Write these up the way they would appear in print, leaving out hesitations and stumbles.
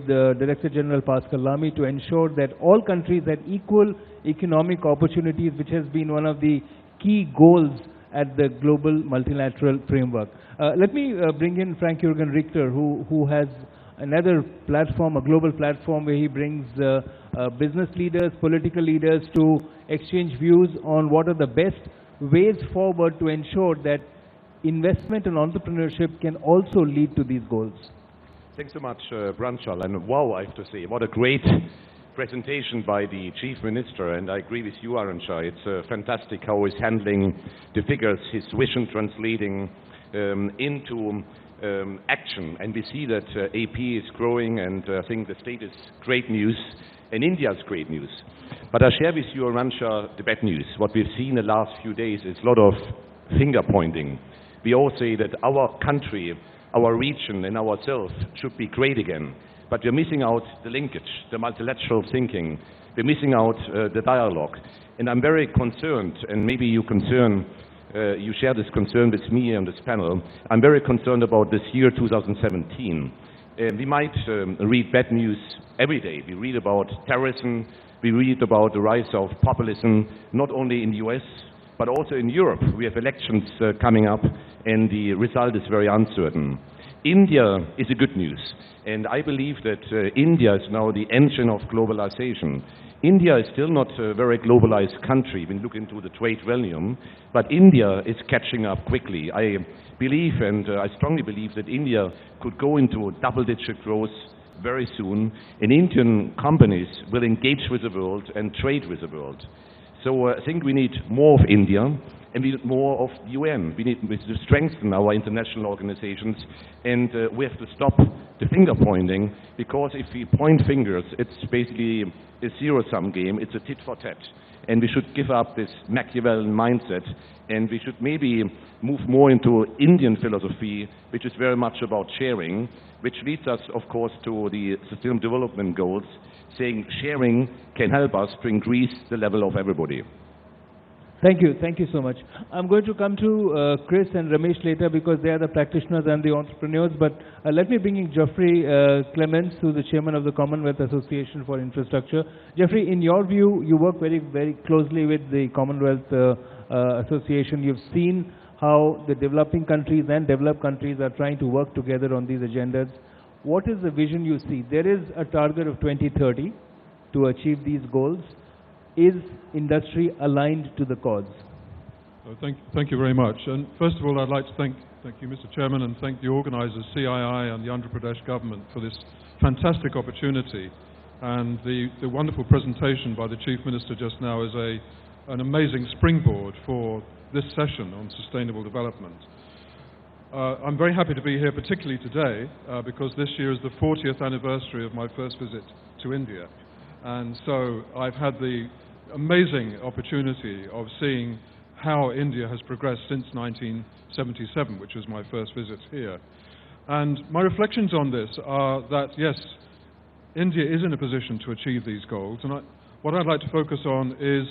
Director General Pascal Lamy to ensure that all countries had equal economic opportunities, which has been one of the key goals at the global multilateral framework. Let me bring in Frank-Jürgen Richter, who has another platform, a global platform, where he brings business leaders, political leaders to exchange views on what are the best ways forward to ensure that investment and entrepreneurship can also lead to these goals. Thanks so much, Branchal. And wow, I have to say, what a great presentation by the Chief Minister. And I agree with you, Arantxa. It's fantastic how he's handling the figures, his vision translating into action. And we see that AP is growing, and I think the state is great news, and India is great news. But I share with you, Arantxa, the bad news. What we've seen the last few days is a lot of finger pointing. We all say that our country, our region and ourselves should be great again. But we're missing out the linkage, the multilateral thinking. We're missing out the dialogue. And I'm very concerned, and maybe you share this concern with me on this panel. I'm very concerned about this year 2017. We might read bad news every day. We read about terrorism. We read about the rise of populism, not only in the US, but also in Europe. We have elections coming up, and the result is very uncertain. India is a good news, and I believe that India is now the engine of globalization. India is still not a very globalized country when you look into the trade volume, but India is catching up quickly. I believe, and I strongly believe, that India could go into double-digit growth very soon, and Indian companies will engage with the world and trade with the world. So I think we need more of India, and we need more of the UN. We need to strengthen our international organizations, and we have to stop the finger pointing, because if we point fingers, it's basically a zero-sum game. It's a tit-for-tat. And we should give up this Machiavellian mindset, and we should maybe move more into Indian philosophy, which is very much about sharing, which leads us, of course, to the Sustainable Development Goals, saying sharing can help us to increase the level of everybody. Thank you so much. I'm going to come to Chris and Ramesh later, because they are the practitioners and the entrepreneurs, but let me bring in Geoffrey Clements, who's the chairman of the Commonwealth Association for Infrastructure. Geoffrey, in your view, you work very, very closely with the Commonwealth Association. You've seen how the developing countries and developed countries are trying to work together on these agendas. What is the vision you see? There is a target of 2030 to achieve these goals. Is industry aligned to the cause? Thank you very much. And first of all, I'd like to thank you, Mr. Chairman, and thank the organisers, CII and the Andhra Pradesh government, for this fantastic opportunity. And the wonderful presentation by the Chief Minister just now is an amazing springboard for this session on sustainable development. I'm very happy to be here, particularly today, because this year is the 40th anniversary of my first visit to India. And so I've had the amazing opportunity of seeing how India has progressed since 1977, which was my first visit here. And my reflections on this are that, yes, India is in a position to achieve these goals. And what I'd like to focus on is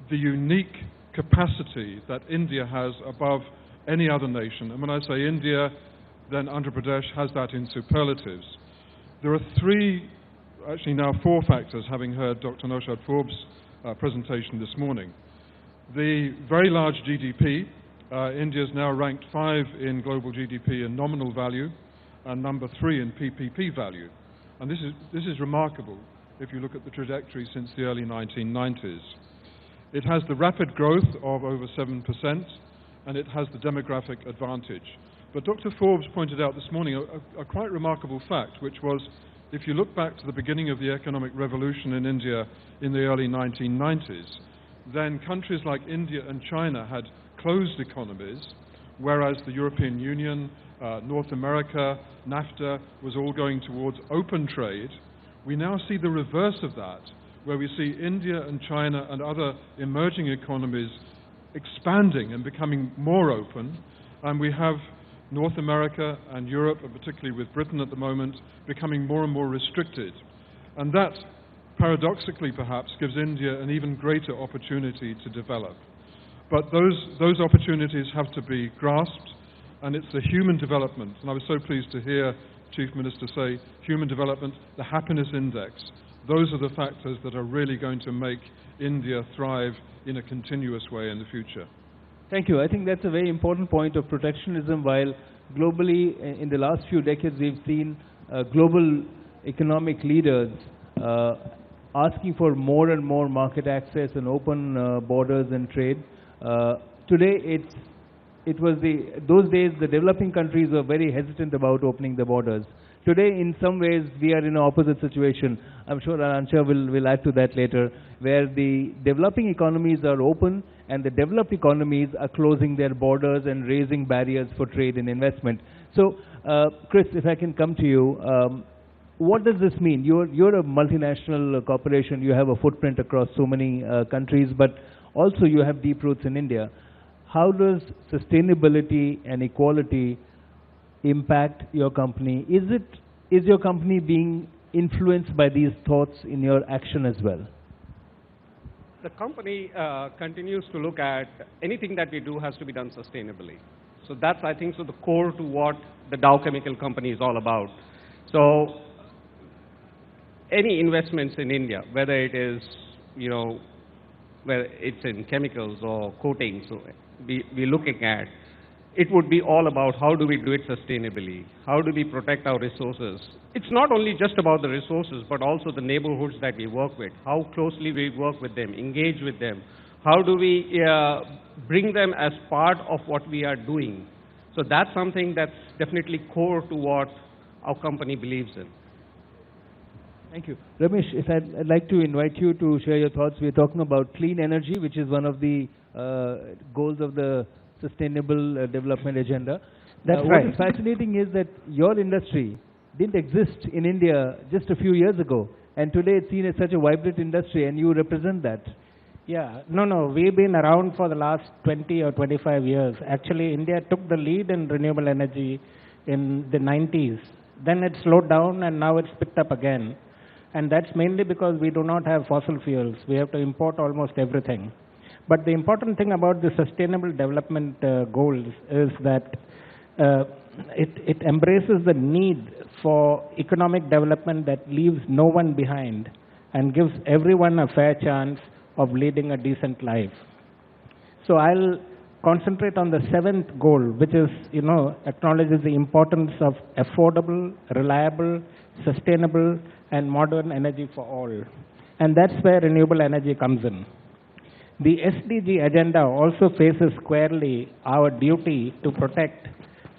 the unique capacity that India has above any other nation. And when I say India, then Andhra Pradesh has that in superlatives. There are actually now four factors, having heard Dr. Naushad Forbes' presentation this morning. The very large GDP. India is now ranked 5 in global GDP in nominal value and number 3 in PPP value. And this is remarkable if you look at the trajectory since the early 1990s. It has the rapid growth of over 7%, and it has the demographic advantage. But Dr. Forbes pointed out this morning a quite remarkable fact, which was, if you look back to the beginning of the economic revolution in India in the early 1990s, then countries like India and China had closed economies, whereas the European Union, North America, NAFTA was all going towards open trade. We now see the reverse of that, where we see India and China and other emerging economies expanding and becoming more open, and we have North America and Europe, and particularly with Britain at the moment, becoming more and more restricted. And that, paradoxically perhaps, gives India an even greater opportunity to develop. But those opportunities have to be grasped, and it's the human development. And I was so pleased to hear Chief Minister say, human development, the happiness index. Those are the factors that are really going to make India thrive in a continuous way in the future. Thank you. I think that's a very important point of protectionism. While globally, in the last few decades, we've seen global economic leaders asking for more and more market access and open borders and trade. Today, those days the developing countries were very hesitant about opening the borders. Today, in some ways, we are in an opposite situation. I'm sure Arancha will add to that later, where the developing economies are open and the developed economies are closing their borders and raising barriers for trade and investment. So, Chris, if I can come to you, what does this mean? You're a multinational corporation. You have a footprint across so many countries, but also you have deep roots in India. How does sustainability and equality impact your company? Is your company being influenced by these thoughts in your action as well? The company continues to look at anything that we do has to be done sustainably. So that's, I think, the core to what the Dow Chemical Company is all about. So any investments in India, whether it is, whether it's in chemicals or coatings, so we're looking at, it would be all about how do we do it sustainably, how do we protect our resources. It's not only just about the resources, but also the neighborhoods that we work with, how closely we work with them, engage with them, how do we bring them as part of what we are doing. So that's something that's definitely core to what our company believes in. Thank you. Ramesh, if I'd like to invite you to share your thoughts. We're talking about clean energy, which is one of the goals of the Sustainable Development Agenda. That's right. What is fascinating is that your industry didn't exist in India just a few years ago, and today it's seen as such a vibrant industry, and you represent that. Yeah, no, we've been around for the last 20 or 25 years. Actually, India took the lead in renewable energy in the 90s. Then it slowed down, and now it's picked up again. And that's mainly because we do not have fossil fuels. We have to import almost everything. But the important thing about the Sustainable Development Goals is that it embraces the need for economic development that leaves no one behind and gives everyone a fair chance of leading a decent life. So I'll concentrate on the 7th goal, which is, acknowledges the importance of affordable, reliable, sustainable, and modern energy for all. And that's where renewable energy comes in. The SDG agenda also faces squarely our duty to protect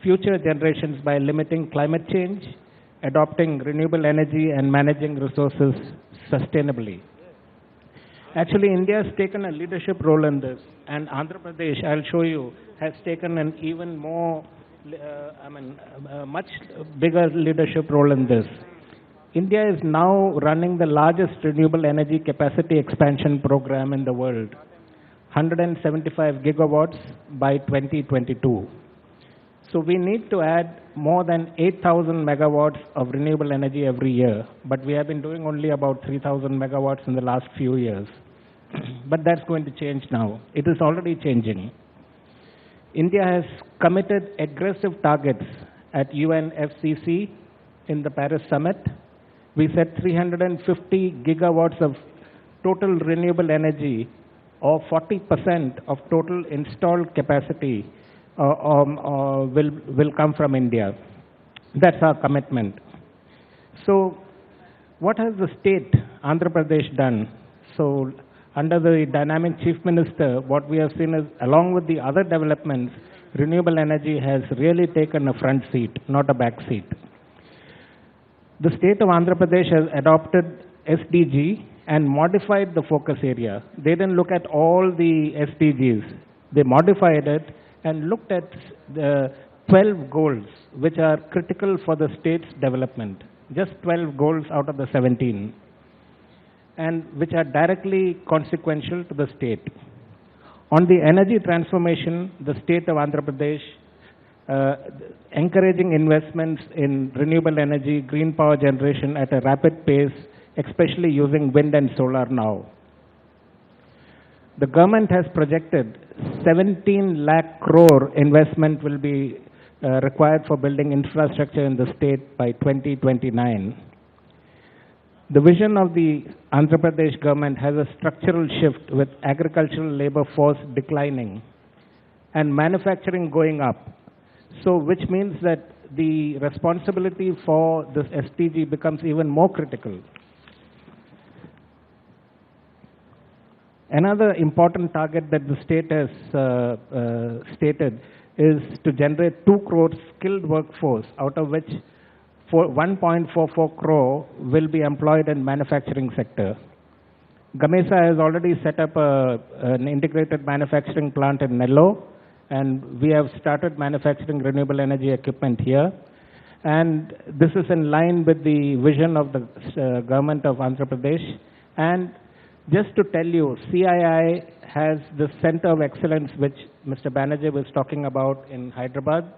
future generations by limiting climate change, adopting renewable energy, and managing resources sustainably. Actually, India has taken a leadership role in this, and Andhra Pradesh, I'll show you, has taken an even more, a much bigger leadership role in this. India is now running the largest renewable energy capacity expansion program in the world, 175 gigawatts by 2022. So we need to add more than 8,000 megawatts of renewable energy every year, but we have been doing only about 3,000 megawatts in the last few years. But that's going to change now. It is already changing. India has committed aggressive targets at UNFCCC in the Paris Summit. We set 350 gigawatts of total renewable energy, or 40% of total installed capacity will come from India. That's our commitment. So what has the state, Andhra Pradesh, done? So under the dynamic chief minister, what we have seen is, along with the other developments, renewable energy has really taken a front seat, not a back seat. The state of Andhra Pradesh has adopted SDG and modified the focus area. They didn't look at all the SDGs. They modified it and looked at the 12 goals which are critical for the state's development. Just 12 goals out of the 17, and which are directly consequential to the state. On the energy transformation, the state of Andhra Pradesh encouraging investments in renewable energy, green power generation at a rapid pace, especially using wind and solar now. The government has projected 17 lakh crore investment will be required for building infrastructure in the state by 2029. The vision of the Andhra Pradesh government has a structural shift with agricultural labor force declining and manufacturing going up. So which means that the responsibility for this SDG becomes even more critical. Another important target that the state has stated is to generate 2 crore skilled workforce, out of which 1.44 crore will be employed in manufacturing sector. Gamesa has already set up an integrated manufacturing plant in Nellore, and we have started manufacturing renewable energy equipment here. And this is in line with the vision of the government of Andhra Pradesh. And just to tell you, CII has the Center of Excellence which Mr. Banerjee was talking about in Hyderabad.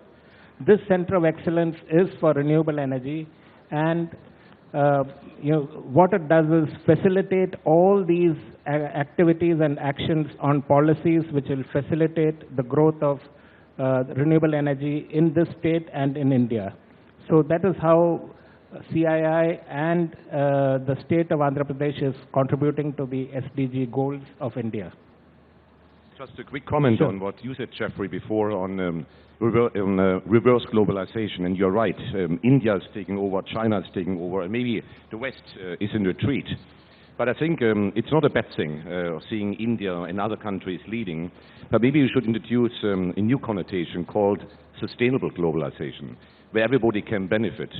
This Center of Excellence is for renewable energy, and what it does is facilitate all these activities and actions on policies which will facilitate the growth of renewable energy in this state and in India. So that is how CII and the state of Andhra Pradesh is contributing to the SDG goals of India. Just a quick comment on what you said, Jeffrey, before on reverse globalization. And you're right, India is taking over, China is taking over, and maybe the West is in retreat. But I think it's not a bad thing seeing India and other countries leading. But maybe we should introduce a new connotation called sustainable globalization, where everybody can benefit,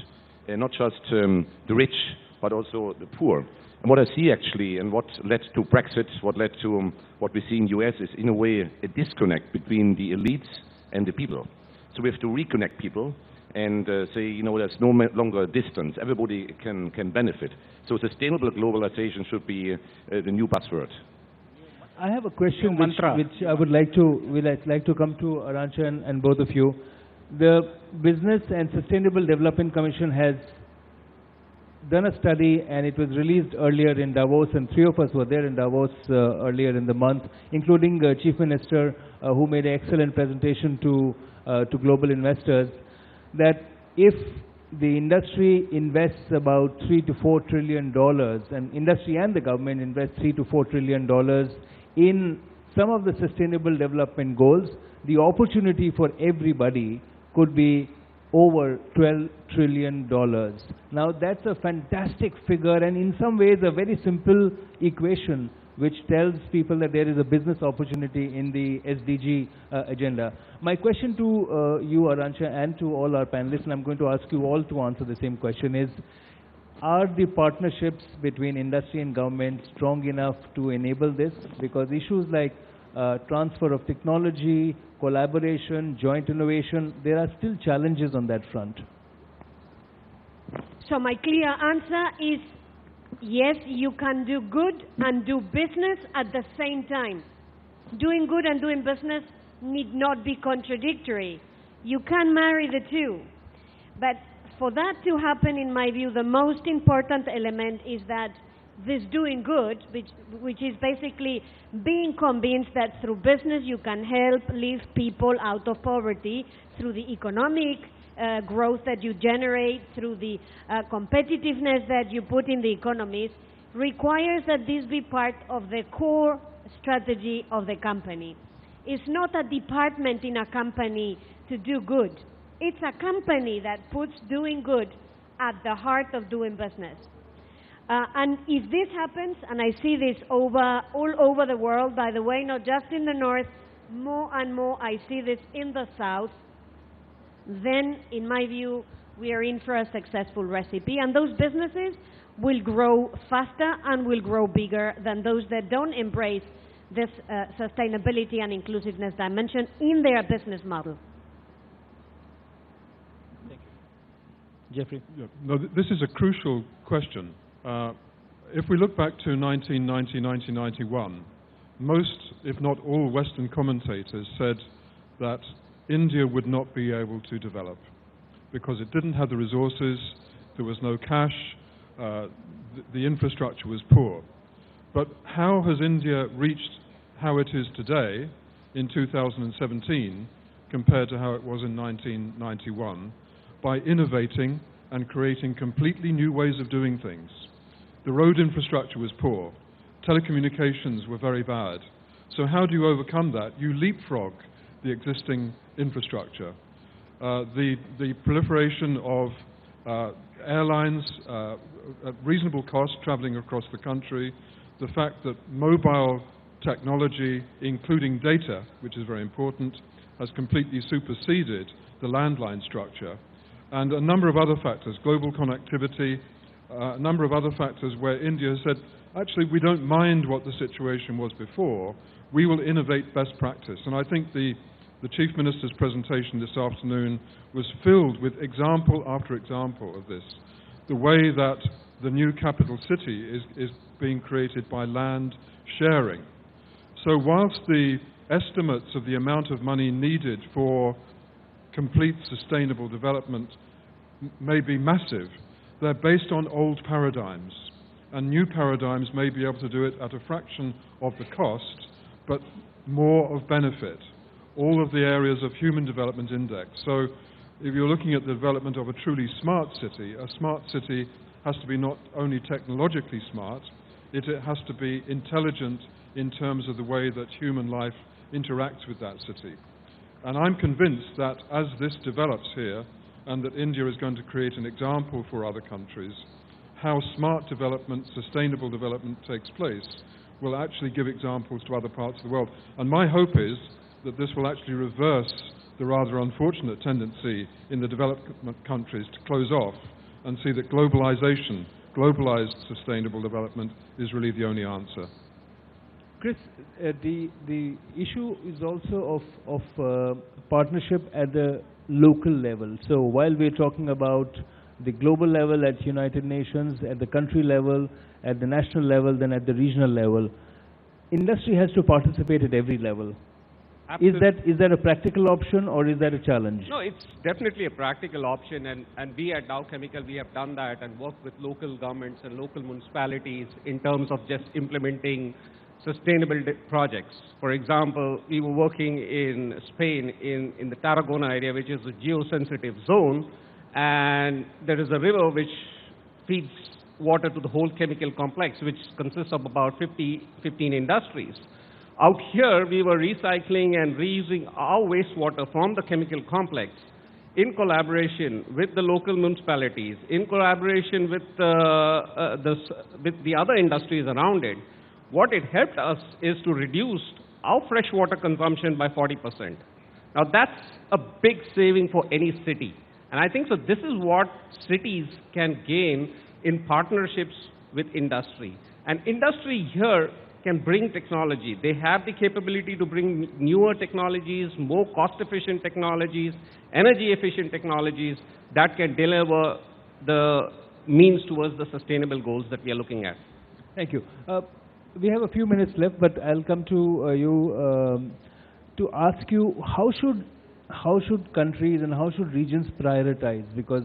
and not just the rich, but also the poor. And what I see actually, and what led to Brexit, what led to what we see in the US is, in a way, a disconnect between the elites and the people. So we have to reconnect people and say, there's no longer distance. Everybody can benefit. So sustainable globalization should be the new buzzword. I have a question which I would like to come to Arantxa and both of you. The Business and Sustainable Development Commission has done a study, and it was released earlier in Davos, and 3 of us were there in Davos earlier in the month, including Chief Minister, who made an excellent presentation to global investors, that if the industry invests about $3 to $4 trillion, and industry and the government invest $3 to $4 trillion in some of the sustainable development goals, the opportunity for everybody could be over $12 trillion. Now that's a fantastic figure, and in some ways a very simple equation which tells people that there is a business opportunity in the SDG agenda. My question to you, Arantxa, and to all our panelists, and I'm going to ask you all to answer the same question, is: are the partnerships between industry and government strong enough to enable this? Because issues like transfer of technology, collaboration, joint innovation, there are still challenges on that front. So my clear answer is yes, you can do good and do business at the same time. Doing good and doing business need not be contradictory. You can marry the two. But for that to happen, in my view, the most important element is that this doing good, which is basically being convinced that through business you can help lift people out of poverty through the economic growth that you generate, through the competitiveness that you put in the economies, requires that this be part of the core strategy of the company. It's not a department in a company to do good. It's a company that puts doing good at the heart of doing business. And if this happens, and I see this all over the world, by the way, not just in the north, more and more I see this in the south, then in my view we are in for a successful recipe, and those businesses will grow faster and will grow bigger than those that don't embrace this sustainability and inclusiveness dimension in their business model. Thank you. Jeffrey? Yeah, no, this is a crucial question. If we look back to 1990, 1991, most, if not all, Western commentators said that India would not be able to develop because it didn't have the resources, there was no cash, the infrastructure was poor. But how has India reached how it is today in 2017 compared to how it was in 1991 by innovating and creating completely new ways of doing things. The road infrastructure was poor. Telecommunications were very bad. So how do you overcome that? You leapfrog the existing infrastructure. The proliferation of airlines at reasonable cost traveling across the country, the fact that mobile technology, including data, which is very important, has completely superseded the landline structure, and a number of other factors, global connectivity, a number of other factors where India has said, actually, we don't mind what the situation was before, we will innovate best practice. And I think the Chief Minister's presentation this afternoon was filled with example after example of this. The way that the new capital city is being created by land sharing. So whilst the estimates of the amount of money needed for complete sustainable development may be massive, they're based on old paradigms. And new paradigms may be able to do it at a fraction of the cost, but more of benefit. All of the areas of Human Development Index. So if you're looking at the development of a truly smart city, a smart city has to be not only technologically smart, it has to be intelligent in terms of the way that human life interacts with that city. And I'm convinced that as this develops here, and that India is going to create an example for other countries, how smart development, sustainable development takes place will actually give examples to other parts of the world. And my hope is that this will actually reverse the rather unfortunate tendency in the developed countries to close off and see that globalization, globalized sustainable development is really the only answer. Chris, the issue is also of partnership at the local level. So while we're talking about the global level at United Nations, at the country level, at the national level, then at the regional level, industry has to participate at every level. Absolutely. Is that a practical option or is that a challenge? No, it's definitely a practical option, and we at Dow Chemical, we have done that and worked with local governments and local municipalities in terms of just implementing sustainable projects. For example, we were working in Spain in the Tarragona area, which is a geosensitive zone, and there is a river which feeds water to the whole chemical complex, which consists of about 15 industries. Out here, we were recycling and reusing our wastewater from the chemical complex in collaboration with the local municipalities, in collaboration with the other industries around it. What it helped us is to reduce our freshwater consumption by 40%. Now that's a big saving for any city. And I think so this is what cities can gain in partnerships with industry. And industry here can bring technology. They have the capability to bring newer technologies, more cost-efficient technologies, energy-efficient technologies that can deliver the means towards the sustainable goals that we are looking at. Thank you. We have a few minutes left, but I'll come to you to ask you how should countries and how should regions prioritize, because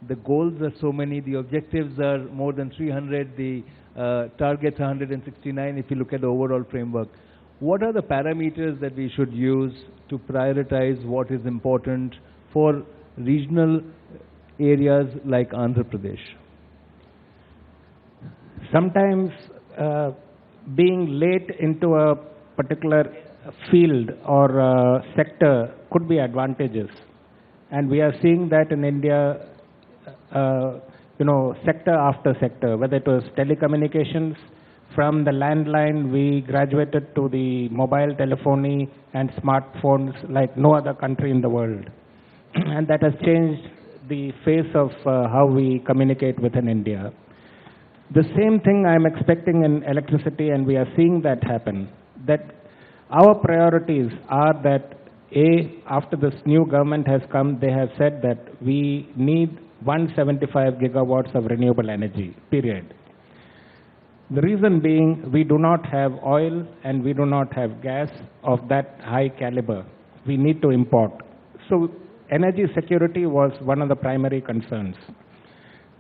the goals are so many, the objectives are more than 300, the targets 169 if you look at the overall framework. What are the parameters that we should use to prioritize what is important for regional areas like Andhra Pradesh? Sometimes being late into a particular field or sector could be advantageous. And we are seeing that in India, sector after sector, whether it was telecommunications, from the landline we graduated to the mobile telephony and smartphones like no other country in the world. And that has changed the face of how we communicate within India. The same thing I'm expecting in electricity, and we are seeing that happen, that our priorities are that, after this new government has come, they have said that we need 175 gigawatts of renewable energy, period. The reason being, we do not have oil and we do not have gas of that high caliber. We need to import. So energy security was one of the primary concerns.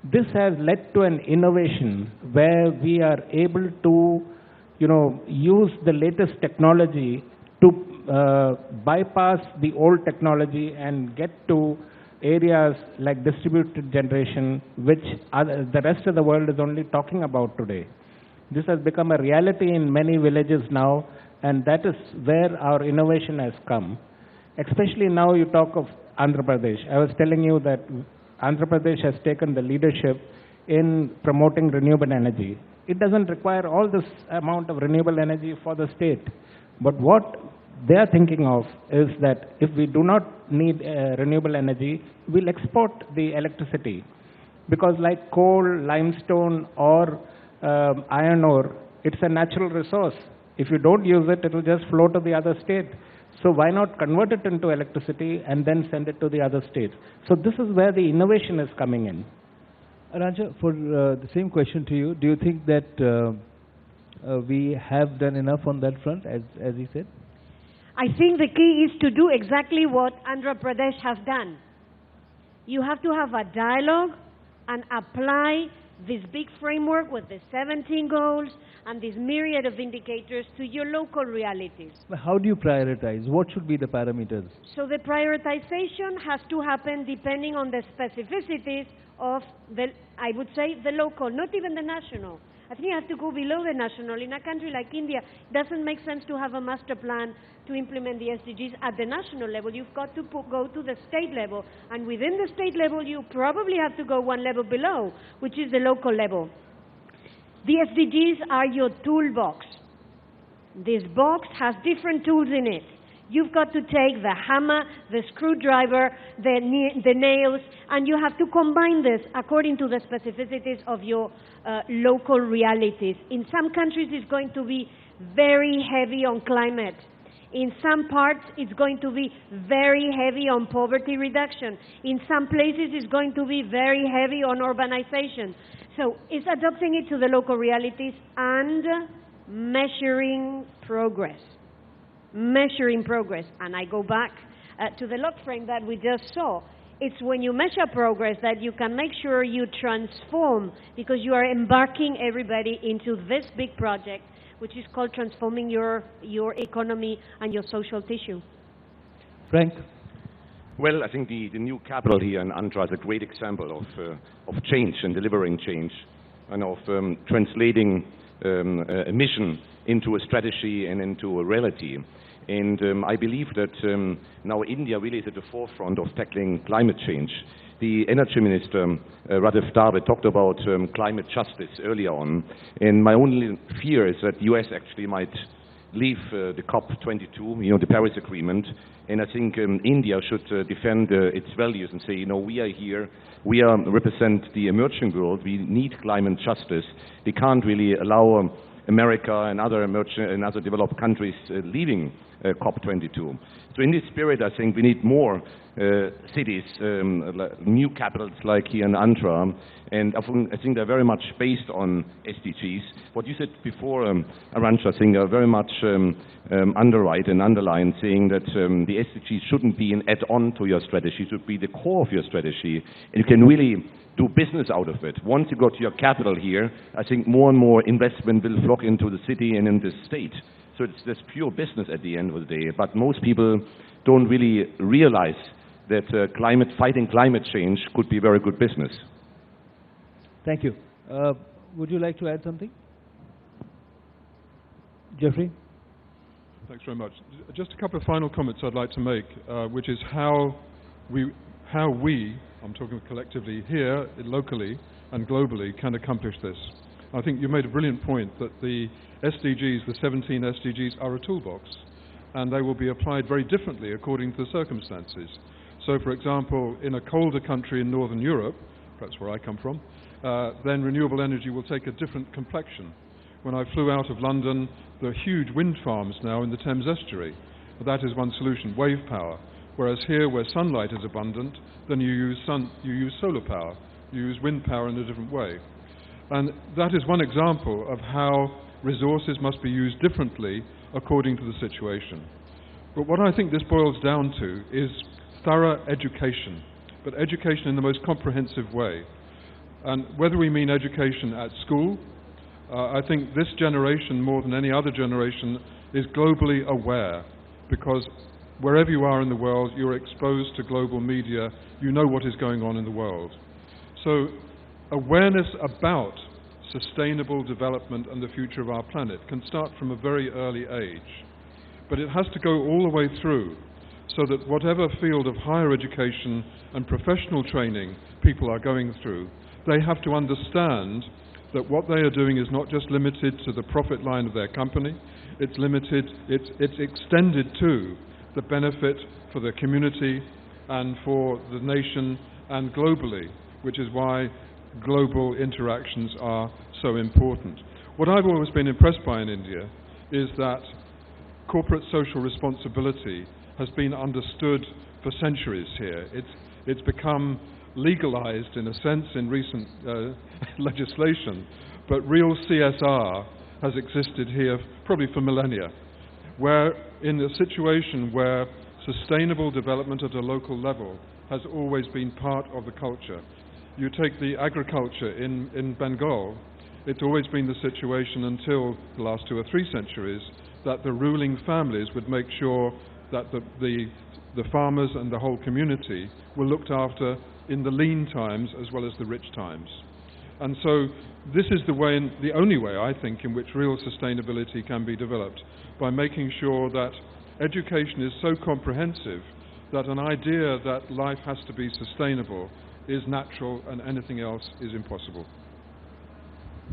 This has led to an innovation where we are able to, use the latest technology to bypass the old technology and get to areas like distributed generation, which the rest of the world is only talking about today. This has become a reality in many villages now, and that is where our innovation has come. Especially now you talk of Andhra Pradesh. I was telling you that Andhra Pradesh has taken the leadership in promoting renewable energy. It doesn't require all this amount of renewable energy for the state. But what they are thinking of is that if we do not need renewable energy, we'll export the electricity. Because like coal, limestone, or iron ore, it's a natural resource. If you don't use it, it will just flow to the other state. So why not convert it into electricity and then send it to the other states? So this is where the innovation is coming in. Aranja, for the same question to you, do you think that we have done enough on that front, as he said? I think the key is to do exactly what Andhra Pradesh has done. You have to have a dialogue and apply this big framework with the 17 goals and this myriad of indicators to your local realities. How do you prioritize? What should be the parameters? So the prioritization has to happen depending on the specificities of I would say, the local, not even the national. I think you have to go below the national. In a country like India, it doesn't make sense to have a master plan to implement the SDGs at the national level. You've got to go to the state level. And within the state level, you probably have to go one level below, which is the local level. The SDGs are your toolbox. This box has different tools in it. You've got to take the hammer, the screwdriver, the nails, and you have to combine this according to the specificities of your local realities. In some countries, it's going to be very heavy on climate. In some parts, it's going to be very heavy on poverty reduction. In some places, it's going to be very heavy on urbanization. So it's adapting it to the local realities and measuring progress. Measuring progress. And I go back to the log frame that we just saw. It's when you measure progress that you can make sure you transform, because you are embarking everybody into this big project, which is called transforming your economy and your social tissue. Frank? Well, I think the new capital here in Andhra is a great example of change and delivering change, and of translating a mission into a strategy and into a reality. And I believe that now India really is at the forefront of tackling climate change. The energy minister, Rajiv Dave, talked about climate justice earlier on. And my only fear is that the US actually might leave the COP22, the Paris Agreement. And I think India should defend its values and say, we are here, we represent the emerging world, we need climate justice. They can't really allow America and other developed countries leaving COP22. So in this spirit, I think we need more cities, new capitals like here in Andhra, and I think they're very much based on SDGs. What you said before, Aranja, I think are very much underwrite and underline, saying that the SDGs shouldn't be an add-on to your strategy, it should be the core of your strategy, and you can really do business out of it. Once you got your capital here, I think more and more investment will flock into the city and in the state. So it's this pure business at the end of the day. But most people don't really realize that fighting climate change could be very good business. Thank you. Would you like to add something? Jeffrey? Thanks very much. Just a couple of final comments I'd like to make, which is how we, I'm talking collectively here, locally and globally, can accomplish this. I think you made a brilliant point that the SDGs, the 17 SDGs, are a toolbox, and they will be applied very differently according to the circumstances. So, for example, in a colder country in Northern Europe, perhaps where I come from, then renewable energy will take a different complexion. When I flew out of London, there are huge wind farms now in the Thames estuary. That is one solution, wave power. Whereas here, where sunlight is abundant, then you use solar power, you use wind power in a different way. And that is one example of how resources must be used differently according to the situation. But what I think this boils down to is thorough education, but education in the most comprehensive way. And whether we mean education at school, I think this generation, more than any other generation, is globally aware because wherever you are in the world, you're exposed to global media, you know what is going on in the world. So awareness about sustainable development and the future of our planet can start from a very early age, but it has to go all the way through, so that whatever field of higher education and professional training people are going through, they have to understand that what they are doing is not just limited to the profit line of their company, it's extended to the benefit for the community and for the nation and globally, which is why global interactions are so important. What I've always been impressed by in India is that corporate social responsibility has been understood for centuries here. It's become legalized in a sense in recent legislation, but real CSR has existed here probably for millennia, where in a situation where sustainable development at a local level has always been part of the culture. You take the agriculture in Bengal, it's always been the situation until the last 2 or 3 centuries that the ruling families would make sure that the farmers and the whole community were looked after in the lean times as well as the rich times. And so this is the way, the only way I think, in which real sustainability can be developed, by making sure that education is so comprehensive that an idea that life has to be sustainable is natural and anything else is impossible.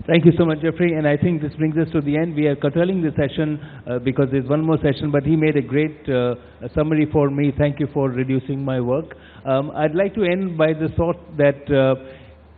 Thank you so much, Jeffrey, and I think this brings us to the end. We are curtailing the session because there's one more session, but he made a great summary for me. Thank you for reducing my work. I'd like to end by the thought that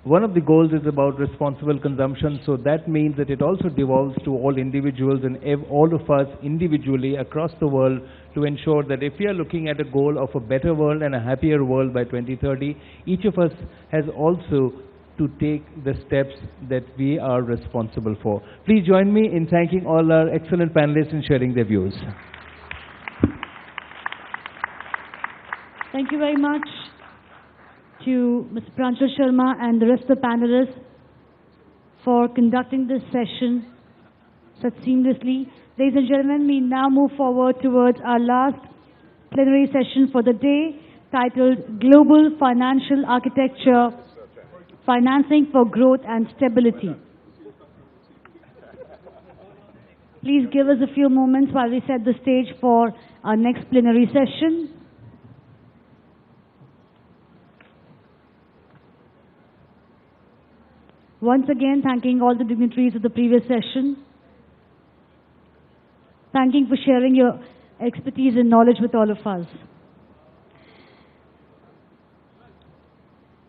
one of the goals is about responsible consumption, so that means that it also devolves to all individuals and all of us individually across the world to ensure that if we are looking at a goal of a better world and a happier world by 2030, each of us has also to take the steps that we are responsible for. Please join me in thanking all our excellent panelists and sharing their views. Thank you very much to Mr. Pranchal Sharma and the rest of the panelists for conducting this session such seamlessly. Ladies and gentlemen, we now move forward towards our last plenary session for the day, titled Global Financial Architecture, Financing for Growth and Stability. Please give us a few moments while we set the stage for our next plenary session. Once again, thanking all the dignitaries of the previous session. Thanking for sharing your expertise and knowledge with all of us.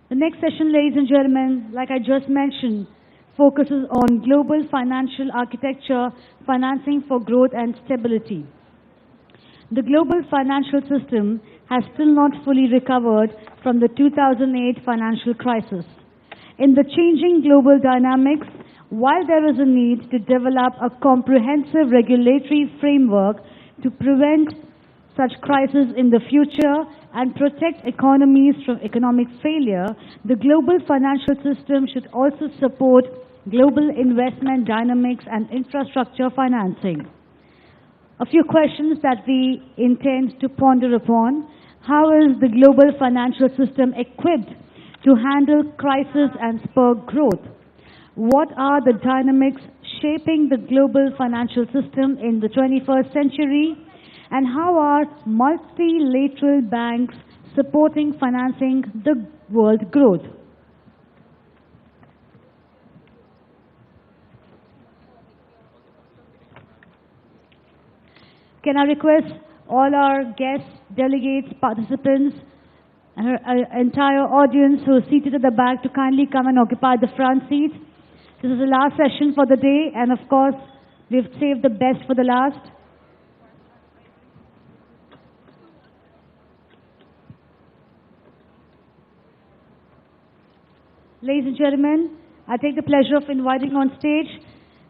The next session, ladies and gentlemen, like I just mentioned, focuses on global financial architecture, financing for growth and stability. The global financial system has still not fully recovered from the 2008 financial crisis. In the changing global dynamics, while there is a need to develop a comprehensive regulatory framework to prevent such crises in the future and protect economies from economic failure, the global financial system should also support global investment dynamics and infrastructure financing. A few questions that we intend to ponder upon. How is the global financial system equipped to handle crisis and spur growth? What are the dynamics shaping the global financial system in the 21st century? And how are multilateral banks supporting financing the world growth? Can I request all our guests, delegates, participants, and our entire audience who is seated at the back to kindly come and occupy the front seats. This is the last session for the day, and of course, we've saved the best for the last. Ladies and gentlemen, I take the pleasure of inviting on stage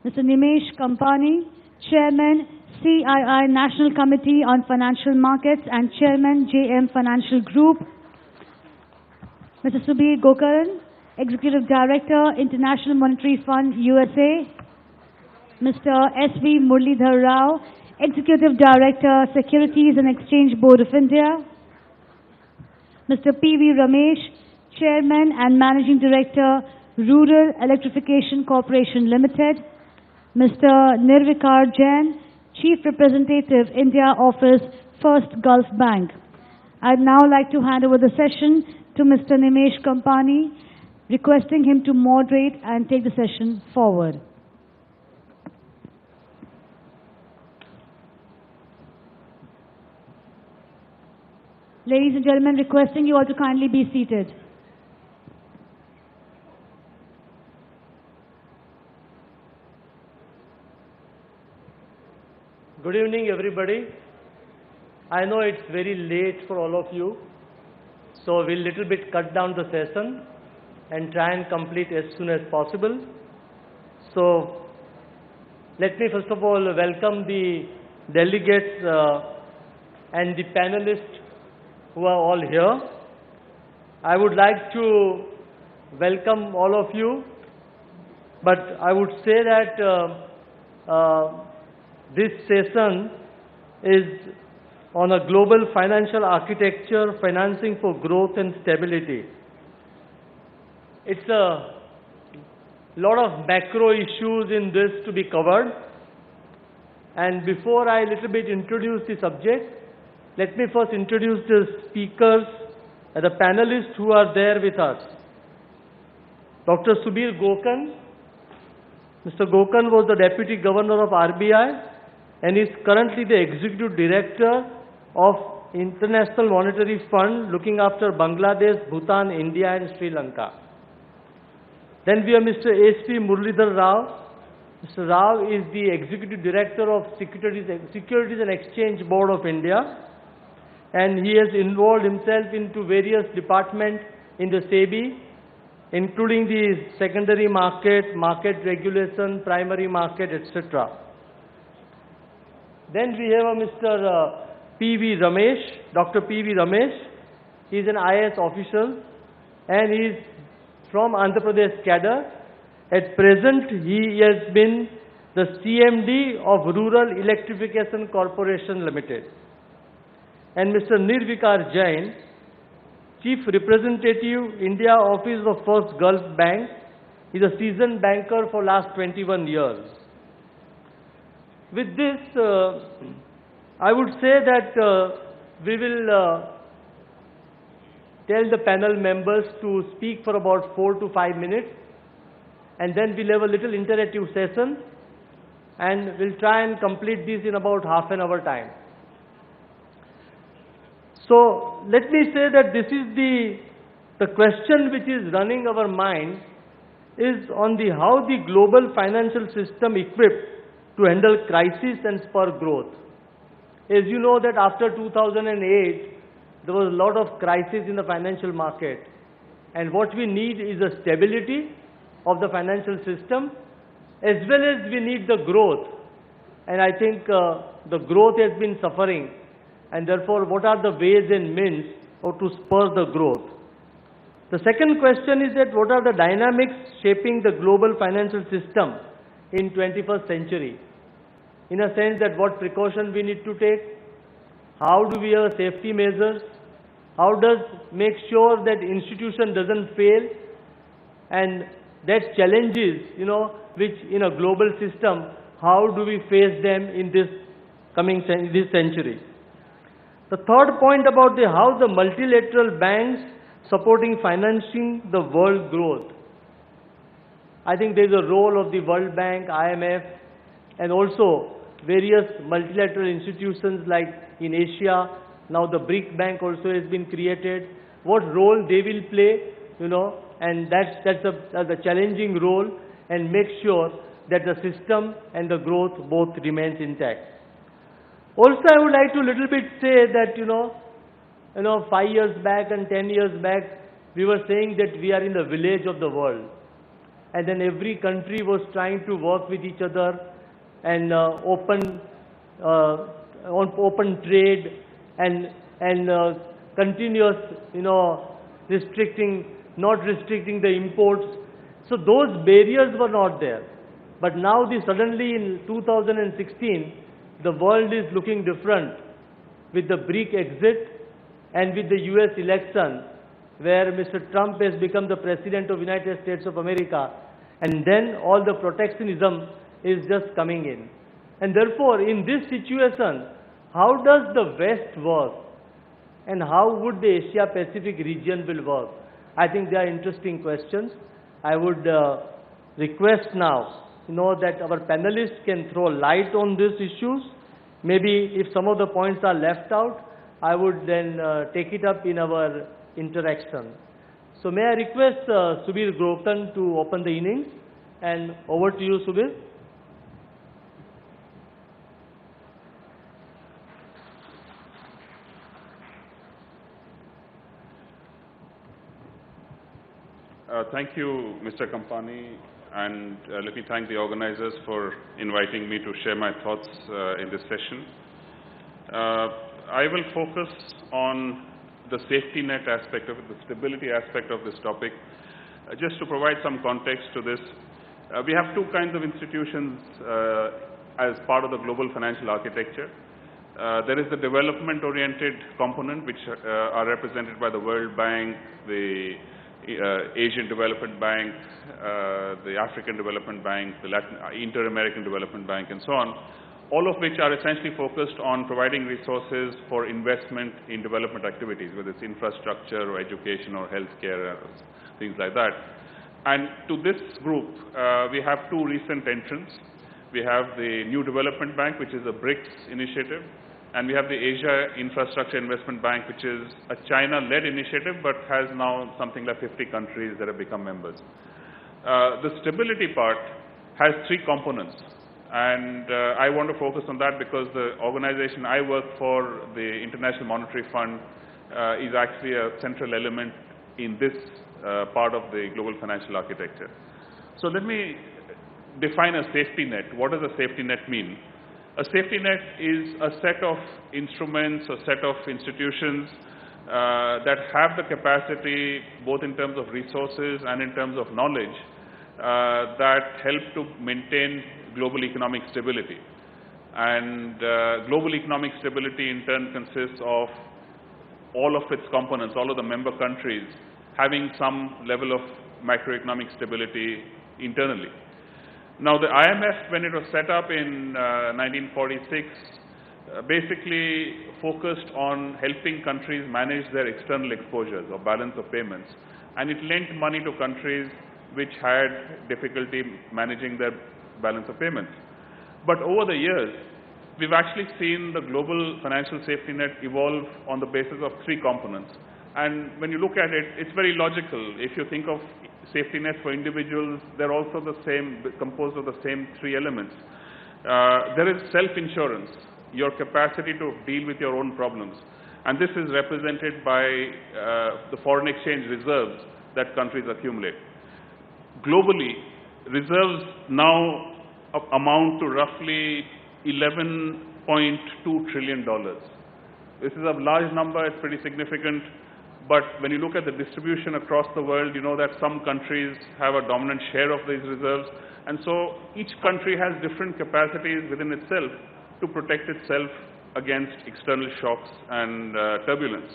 Mr. Nimesh Kampani, Chairman, CII National Committee on Financial Markets and Chairman, JM Financial Group, Mr. Subir Gokaran, Executive Director, International Monetary Fund, USA, Mr. S.V. Muralidhar Rao, Executive Director, Securities and Exchange Board of India, Mr. P.V. Ramesh, Chairman and Managing Director, Rural Electrification Corporation Limited, Mr. Nirvikar Jain, Chief Representative, India Office, First Gulf Bank. I'd now like to hand over the session to Mr. Nimesh Kampani, requesting him to moderate and take the session forward. Ladies and gentlemen, requesting you all to kindly be seated. Good evening, everybody. I know it's very late for all of you, so we'll little bit cut down the session and try and complete as soon as possible. So, let me first of all welcome the delegates and the panelists who are all here. I would like to welcome all of you, but I would say that this session is on a global financial architecture, financing for growth and stability. It's a lot of macro issues in this to be covered. And before I little bit introduce the subject, let me first introduce the speakers and the panelists who are there with us. Dr. Subir Gokan. Mr. Gokan was the Deputy Governor of RBI and is currently the Executive Director of International Monetary Fund looking after Bangladesh, Bhutan, India and Sri Lanka. Then we have Mr. S.P. Muralidhar Rao. Mr. Rao is the Executive Director of Securities and Exchange Board of India, and he has involved himself into various departments in the SEBI, including the secondary market, market regulation, primary market, etc. Then we have Mr. P.V. Ramesh, Dr. P.V. Ramesh. He is an IAS official and he is from Andhra Pradesh cadre. At present, he has been the CMD of Rural Electrification Corporation Limited. And Mr. Nirvikar Jain, Chief Representative, India Office of First Gulf Bank, is a seasoned banker for last 21 years. With this, I would say that we will tell the panel members to speak for about 4 to 5 minutes, and then we'll have a little interactive session, and we'll try and complete this in about half an hour time. So let me say that this is the question which is running our mind is on the how the global financial system equipped to handle crisis and spur growth. As you know that after 2008, there was a lot of crisis in the financial market, and what we need is a stability of the financial system as well as we need the growth. And I think the growth has been suffering, and therefore what are the ways and means to spur the growth. The second question is that what are the dynamics shaping the global financial system in 21st century? In a sense that what precaution we need to take, how do we have safety measures, how does make sure that institution doesn't fail, and that challenges, which in a global system, how do we face them in this this century. The third point about how the multilateral banks supporting financing the world growth. I think there is a role of the World Bank, IMF, and also various multilateral institutions like in Asia. Now the BRIC Bank also has been created. What role they will play, and that's a challenging role, and make sure that the system and the growth both remains intact. Also, I would like to little bit say that 5 years back and 10 years back, we were saying that we are in the village of the world, and then every country was trying to work with each other and open trade and continuous, not restricting the imports. So those barriers were not there. But now suddenly in 2016, the world is looking different with the BRIC exit and with the US election, where Mr. Trump has become the President of United States of America, and then all the protectionism is just coming in. And therefore, in this situation, how does the West work and how would the Asia-Pacific region will work? I think they are interesting questions. I would request now, that our panelists can throw light on these issues. Maybe if some of the points are left out, I would then take it up in our interaction. So may I request Subir Grokan to open the innings, and over to you, Subir. Thank you, Mr. Kampani, and let me thank the organizers for inviting me to share my thoughts in this session. I will focus on the safety net aspect of it, the stability aspect of this topic. Just to provide some context to this, we have two kinds of institutions as part of the global financial architecture. There is the development-oriented component, which are represented by the World Bank, the Asian Development Bank, the African Development Bank, the Inter-American Development Bank, and so on, all of which are essentially focused on providing resources for investment in development activities, whether it's infrastructure or education or healthcare, things like that. And to this group, we have two recent entrants. We have the New Development Bank, which is a BRICS initiative, and we have the Asia Infrastructure Investment Bank, which is a China-led initiative, but has now something like 50 countries that have become members. The stability part has three components, and I want to focus on that because the organization I work for, the International Monetary Fund, is actually a central element in this part of the global financial architecture. So let me define a safety net. What does a safety net mean? A safety net is a set of instruments, a set of institutions that have the capacity, both in terms of resources and in terms of knowledge, that help to maintain global economic stability. And global economic stability in turn consists of all of its components, all of the member countries having some level of macroeconomic stability internally. Now, the IMF, when it was set up in 1946, basically focused on helping countries manage their external exposures or balance of payments. And it lent money to countries which had difficulty managing their balance of payments. But over the years, we've actually seen the global financial safety net evolve on the basis of three components. And when you look at it, it's very logical. If you think of safety nets for individuals, they're also the same, composed of the same three elements. There is self-insurance, your capacity to deal with your own problems. And this is represented by the foreign exchange reserves that countries accumulate. Globally, reserves now amount to roughly $11.2 trillion. This is a large number, it's pretty significant. But when you look at the distribution across the world, you know that some countries have a dominant share of these reserves. And so each country has different capacities within itself to protect itself against external shocks and turbulence.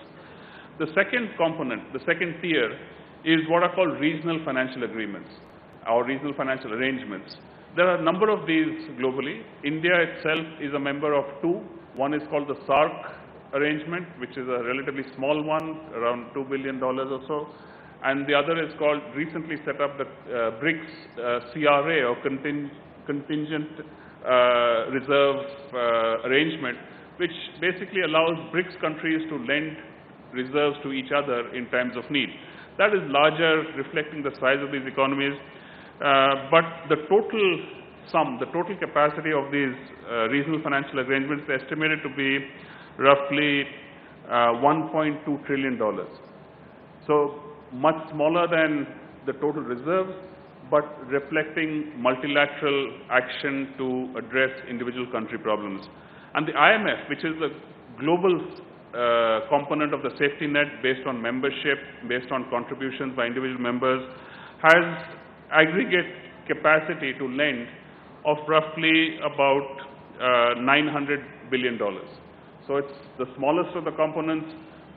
The second component, the second tier, is what are called regional financial agreements or regional financial arrangements. There are a number of these globally. India itself is a member of two. One is called the SAARC arrangement, which is a relatively small one, around $2 billion or so. And the other is called, recently set up, the BRICS CRA, or Contingent Reserve Arrangement, which basically allows BRICS countries to lend reserves to each other in times of need. That is larger, reflecting the size of these economies. But the total sum, the total capacity of these regional financial arrangements is estimated to be roughly $1.2 trillion. So much smaller than the total reserves, but reflecting multilateral action to address individual country problems. And the IMF, which is the global component of the safety net based on membership, based on contributions by individual members, has aggregate capacity to lend of roughly about $900 billion. So it's the smallest of the components,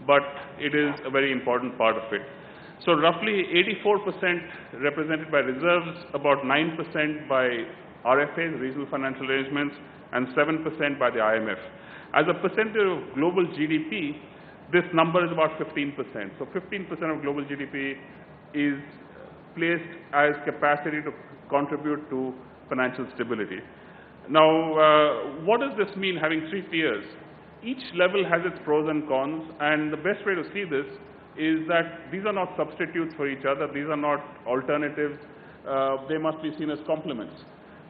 but it is a very important part of it. So roughly 84% represented by reserves, about 9% by RFAs, regional financial arrangements, and 7% by the IMF. As a percentage of global GDP, this number is about 15%. So 15% of global GDP is placed as capacity to contribute to financial stability. Now, what does this mean, having 3 tiers? Each level has its pros and cons, and the best way to see this is that these are not substitutes for each other. These are not alternatives. They must be seen as complements.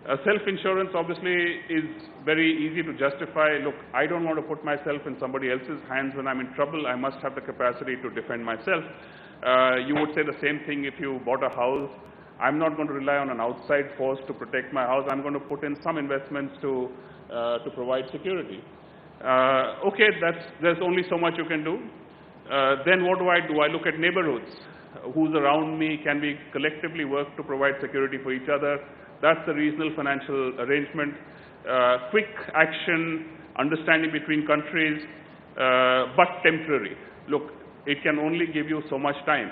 Self-insurance obviously is very easy to justify. Look, I don't want to put myself in somebody else's hands when I'm in trouble. I must have the capacity to defend myself. You would say the same thing if you bought a house. I'm not going to rely on an outside force to protect my house. I'm going to put in some investments to provide security. Okay, there's only so much you can do. Then what do? I look at neighborhoods. Who's around me? Can we collectively work to provide security for each other? That's the regional financial arrangement. Quick action, understanding between countries, but temporary. Look, it can only give you so much time.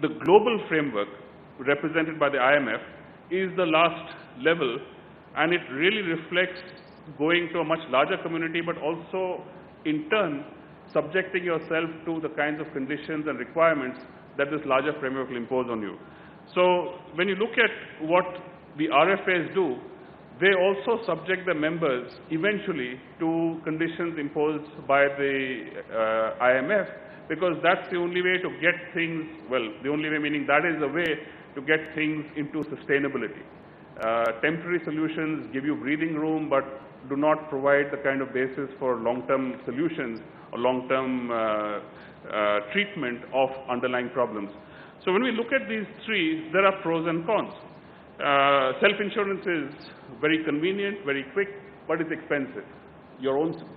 The global framework, represented by the IMF, is the last level, and it really reflects going to a much larger community, but also, in turn, subjecting yourself to the kinds of conditions and requirements that this larger framework will impose on you. So, when you look at what the RFAs do, they also subject the members eventually to conditions imposed by the IMF, because that's the only way to get things, well, the only way meaning that is the way to get things into sustainability. Temporary solutions give you breathing room, but do not provide the kind of basis for long-term solutions or long-term treatment of underlying problems. So when we look at these three, there are pros and cons. Self-insurance is very convenient, very quick, but it's expensive.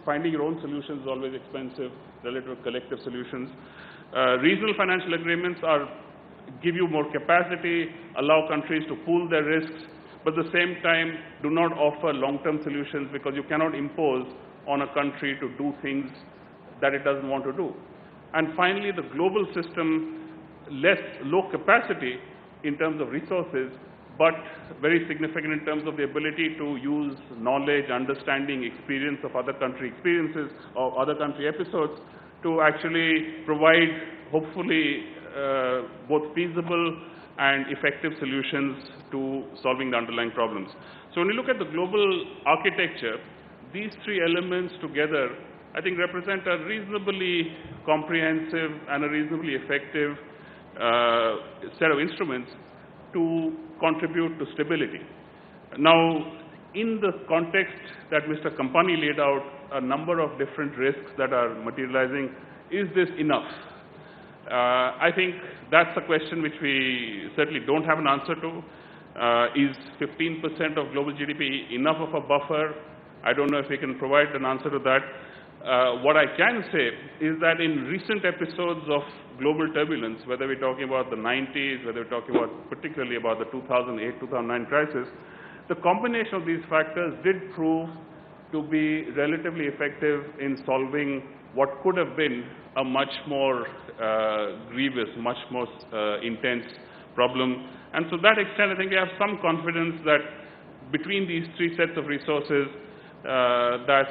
Finding your own solutions is always expensive relative to collective solutions. Regional financial agreements give you more capacity, allow countries to pool their risks, but at the same time do not offer long-term solutions, because you cannot impose on a country to do things that it doesn't want to do. And finally, the global system, low capacity in terms of resources, but very significant in terms of the ability to use knowledge, understanding, experience of other country experiences or other country episodes to actually provide, hopefully, both feasible and effective solutions to solving the underlying problems. So when you look at the global architecture, these three elements together, I think, represent a reasonably comprehensive and a reasonably effective set of instruments to contribute to stability. Now, in the context that Mr. Kampani laid out, a number of different risks that are materializing, is this enough? I think that's a question which we certainly don't have an answer to. Is 15% of global GDP enough of a buffer? I don't know if we can provide an answer to that. What I can say is that in recent episodes of global turbulence, whether we're talking about the 90s, whether we're talking about particularly about the 2008-2009 crisis, the combination of these factors did prove to be relatively effective in solving what could have been a much more grievous, much more intense problem. And to that extent, I think we have some confidence that between these three sets of resources, that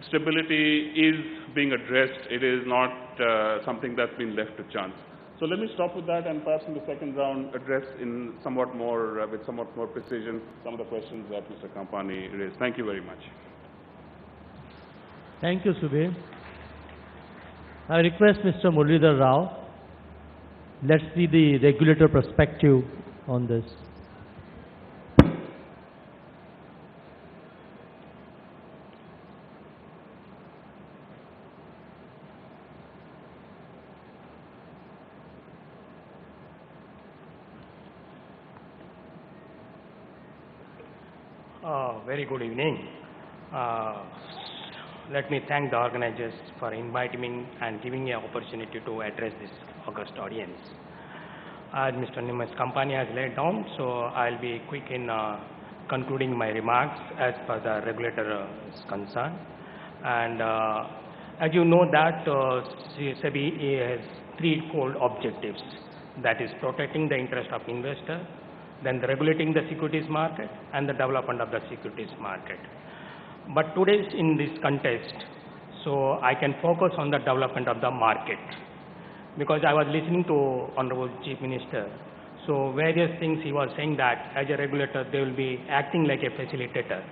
stability is being addressed. It is not something that's been left to chance. So let me stop with that, and perhaps in the second round address in somewhat more, with somewhat more precision, some of the questions that Mr. Kampani raised. Thank you very much. Thank you, Subir. I request Mr. Muralidhar Rao. Let's see the regulator perspective on this. Very good evening. Let me thank the organizers for inviting me and giving me an opportunity to address this august audience. As Mr. Nimesh Kampani has laid down, so I'll be quick in concluding my remarks as per the regulator is concerned. And as you know that SEBI has threefold objectives. That is protecting the interest of investor, then the regulating the securities market, and the development of the securities market. But today in this context, so I can focus on the development of the market. Because I was listening to Honorable Chief Minister, so various things he was saying that as a regulator they will be acting like a facilitator.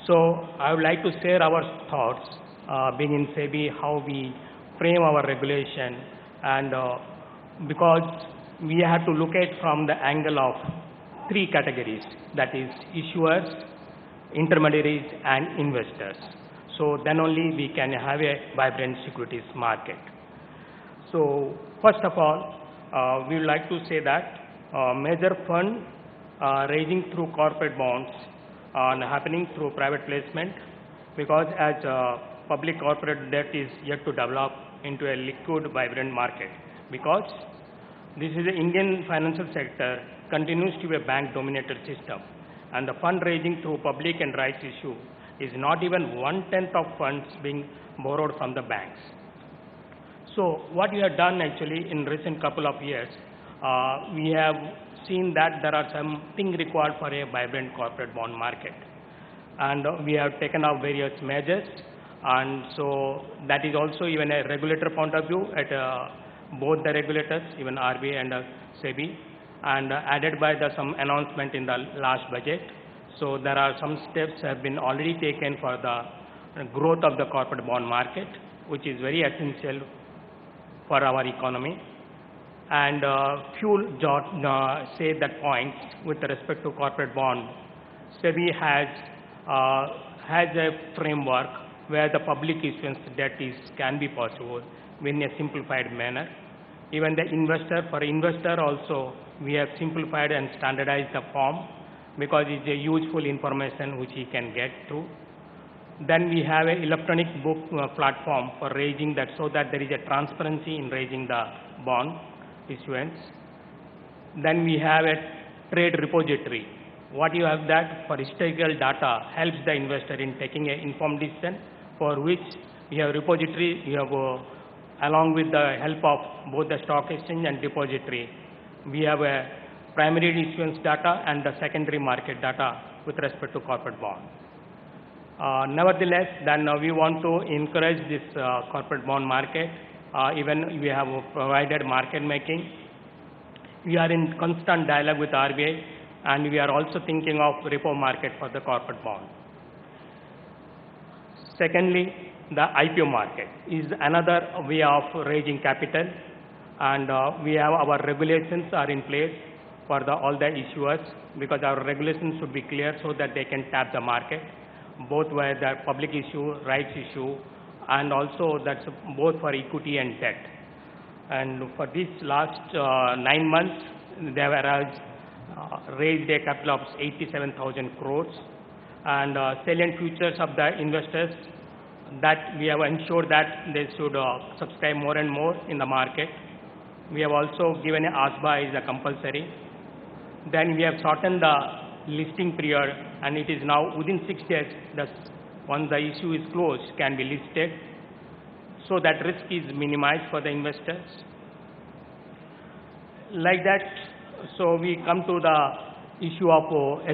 So I would like to share our thoughts, being in SEBI, how we frame our regulation, and because we have to look at from the angle of three categories, that is issuers, intermediaries, and investors. So then only we can have a vibrant securities market. So first of all, we would like to say that major fund raising through corporate bonds and happening through private placement, because as public corporate debt is yet to develop into a liquid, vibrant market, because this is the Indian financial sector continues to be a bank-dominated system, and the fundraising through public and rights issue is not even 1/10 of funds being borrowed from the banks. So what we have done actually in recent couple of years, we have seen that there are something required for a vibrant corporate bond market, and we have taken up various measures, and so that is also even a regulator point of view at both the regulators, even RBI and SEBI, and added by some announcement in the last budget. So there are some steps have been already taken for the growth of the corporate bond market, which is very essential for our economy. And few say that point with respect to corporate bond. SEBI has a framework where the public issuance debt can be possible in a simplified manner. Even the for investor also, we have simplified and standardized the form, because it's a useful information which he can get through. Then we have an electronic book platform for raising that, so that there is a transparency in raising the bond issuance. Then we have a trade repository. What you have that for historical data helps the investor in taking an informed decision, for which we have repository, we have along with the help of both the stock exchange and depository, we have a primary issuance data and the secondary market data with respect to corporate bond. Nevertheless, then we want to encourage this corporate bond market. Even we have provided market making. We are in constant dialogue with RBI, and we are also thinking of repo market for the corporate bond. Secondly, the IPO market is another way of raising capital, and we have our regulations are in place for all the issuers, because our regulations should be clear so that they can tap the market, both where the public issue, rights issue, and also that's both for equity and debt. And for this last 9 months, they have raised a capital of 87,000 crores, and salient futures of the investors, that we have ensured that they should subscribe more and more in the market. We have also given a ASBA is a compulsory. Then we have shortened the listing period, and it is now within 6 days, once the issue is closed, can be listed, so that risk is minimized for the investors. Like that, so we come to the issue of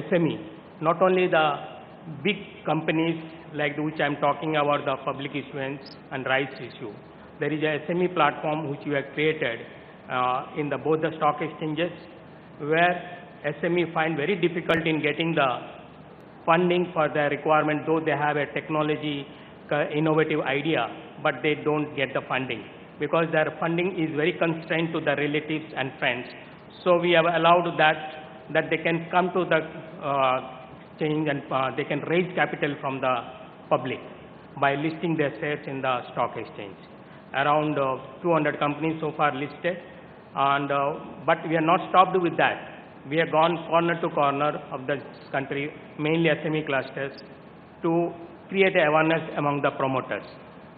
SME. Not only the big companies like which I am talking about, the public issuance and rights issue. There is a SME platform which we have created in both the stock exchanges, where SME find very difficult in getting the funding for their requirement, though they have a technology innovative idea, but they don't get the funding, because their funding is very constrained to the relatives and friends. So we have allowed that they can come to the exchange, and they can raise capital from the public by listing their shares in the stock exchange. Around 200 companies so far listed, and but we are not stopped with that. We have gone corner to corner of the country, mainly SME clusters, to create awareness among the promoters,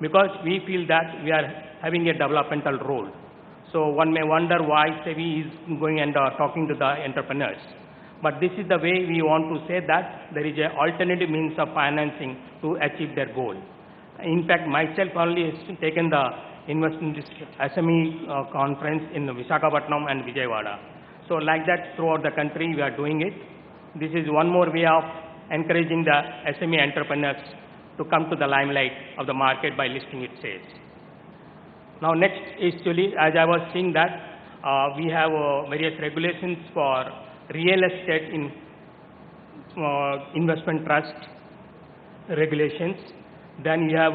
because we feel that we are having a developmental role. So one may wonder why SEBI is going and talking to the entrepreneurs. But this is the way we want to say that there is an alternative means of financing to achieve their goal. In fact, myself only has taken the investment SME conference in Visakhapatnam and Vijayawada. So like that throughout the country we are doing it. This is one more way of encouraging the SME entrepreneurs to come to the limelight of the market by listing its shares. Now next is actually, as I was seeing that we have various regulations for real estate in investment trust regulations. Then you have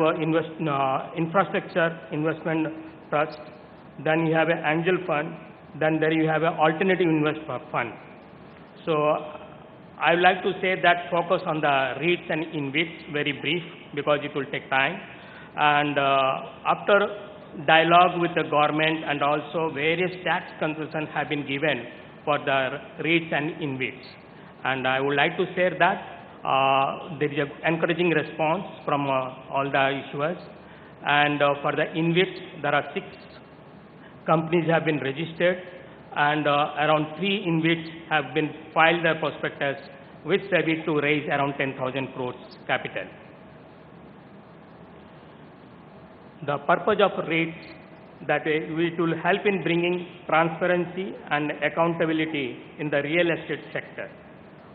infrastructure investment trust. Then you have an angel fund. Then there you have an alternative investment fund. So I would like to say that focus on the REITs and InvITs, very brief because it will take time. And after dialogue with the government and also various tax concessions have been given for the REITs and InvITs. And I would like to share that there is an encouraging response from all the issuers. And for the InvITs, there are 6 companies have been registered, and around 3 InvITs have been filed their prospectus with SEBI to raise around 10,000 crores capital. The purpose of REITs that it will help in bringing transparency and accountability in the real estate sector,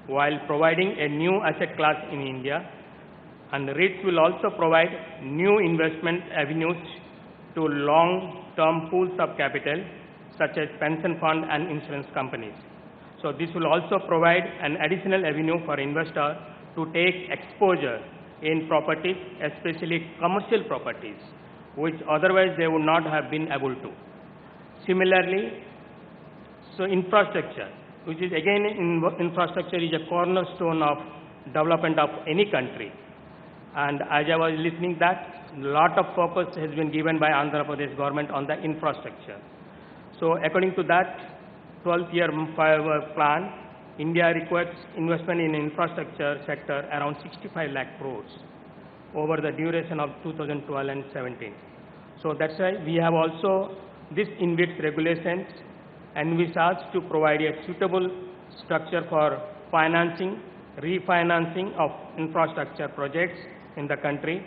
while providing a new asset class in India. And REITs will also provide new investment avenues to long-term pools of capital, such as pension fund and insurance companies. So this will also provide an additional avenue for investors to take exposure in properties, especially commercial properties, which otherwise they would not have been able to. Similarly, so infrastructure, which is again infrastructure is a cornerstone of development of any country. And as I was listening that, a lot of focus has been given by Andhra Pradesh government on the infrastructure. So according to that 12-year plan, India requires investment in infrastructure sector around 65 lakh crores over the duration of 2012 and 17. So that's why we have also this InvIT regulations envisaged to provide a suitable structure for financing, refinancing of infrastructure projects in the country.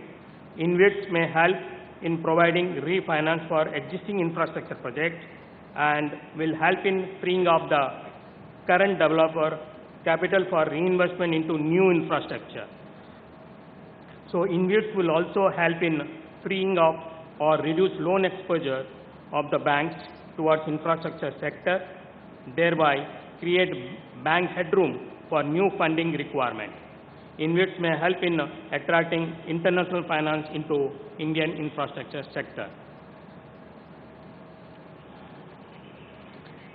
InvITs may help in providing refinance for existing infrastructure projects and will help in freeing up the current developer capital for reinvestment into new infrastructure. So InvITs will also help in freeing up or reduce loan exposure of the banks towards infrastructure sector, thereby create bank headroom for new funding requirement. InvITs may help in attracting international finance into Indian infrastructure sector.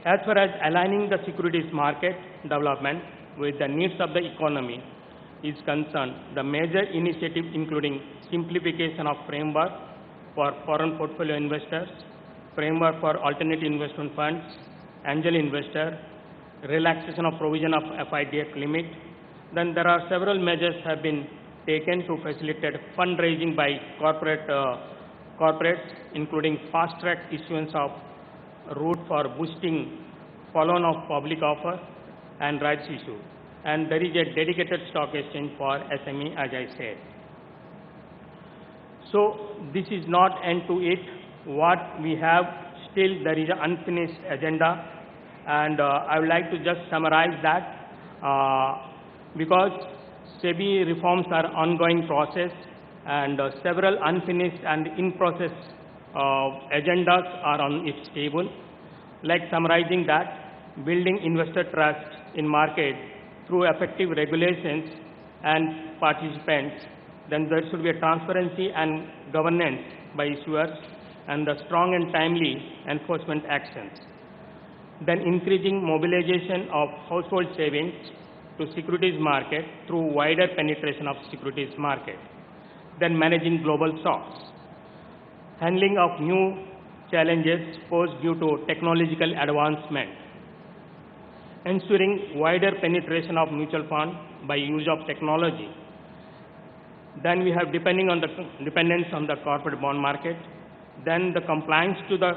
As far as aligning the securities market development with the needs of the economy is concerned, the major initiatives including simplification of framework for foreign portfolio investors, framework for alternative investment funds, angel investor, relaxation of provision of FIDF limit. Then there are several measures have been taken to facilitate fundraising by corporates, including fast-track issuance of route for boosting follow-on of public offer and rights issue. And there is a dedicated stock exchange for SME, as I said. So this is not end to it. What we have still, there is an unfinished agenda, and I would like to just summarize that because SEBI reforms are ongoing process, and several unfinished and in-process agendas are on its table. Like summarizing that, building investor trust in market through effective regulations and participants, then there should be a transparency and governance by issuers and the strong and timely enforcement actions. Then increasing mobilization of household savings to securities market through wider penetration of securities market. Then managing global shocks. Handling of new challenges posed due to technological advancement. Ensuring wider penetration of mutual fund by use of technology. Then we have dependence on the corporate bond market. Then the compliance to the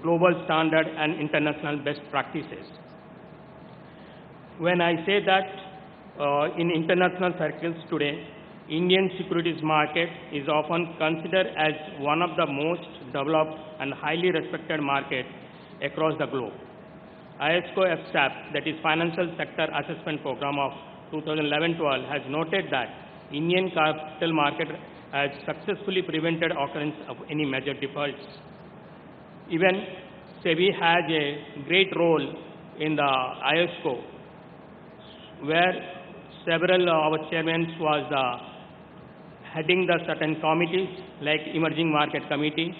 global standard and international best practices. when I say that in international circles today, Indian securities market is often considered as one of the most developed and highly respected markets across the globe. ISCO FSAP, that is Financial Sector Assessment Program of 2011-12, has noted that Indian capital market has successfully prevented occurrence of any major defaults. Even SEBI has a great role in the ISCO, where several of our chairmen was heading the certain committees like Emerging Market Committee.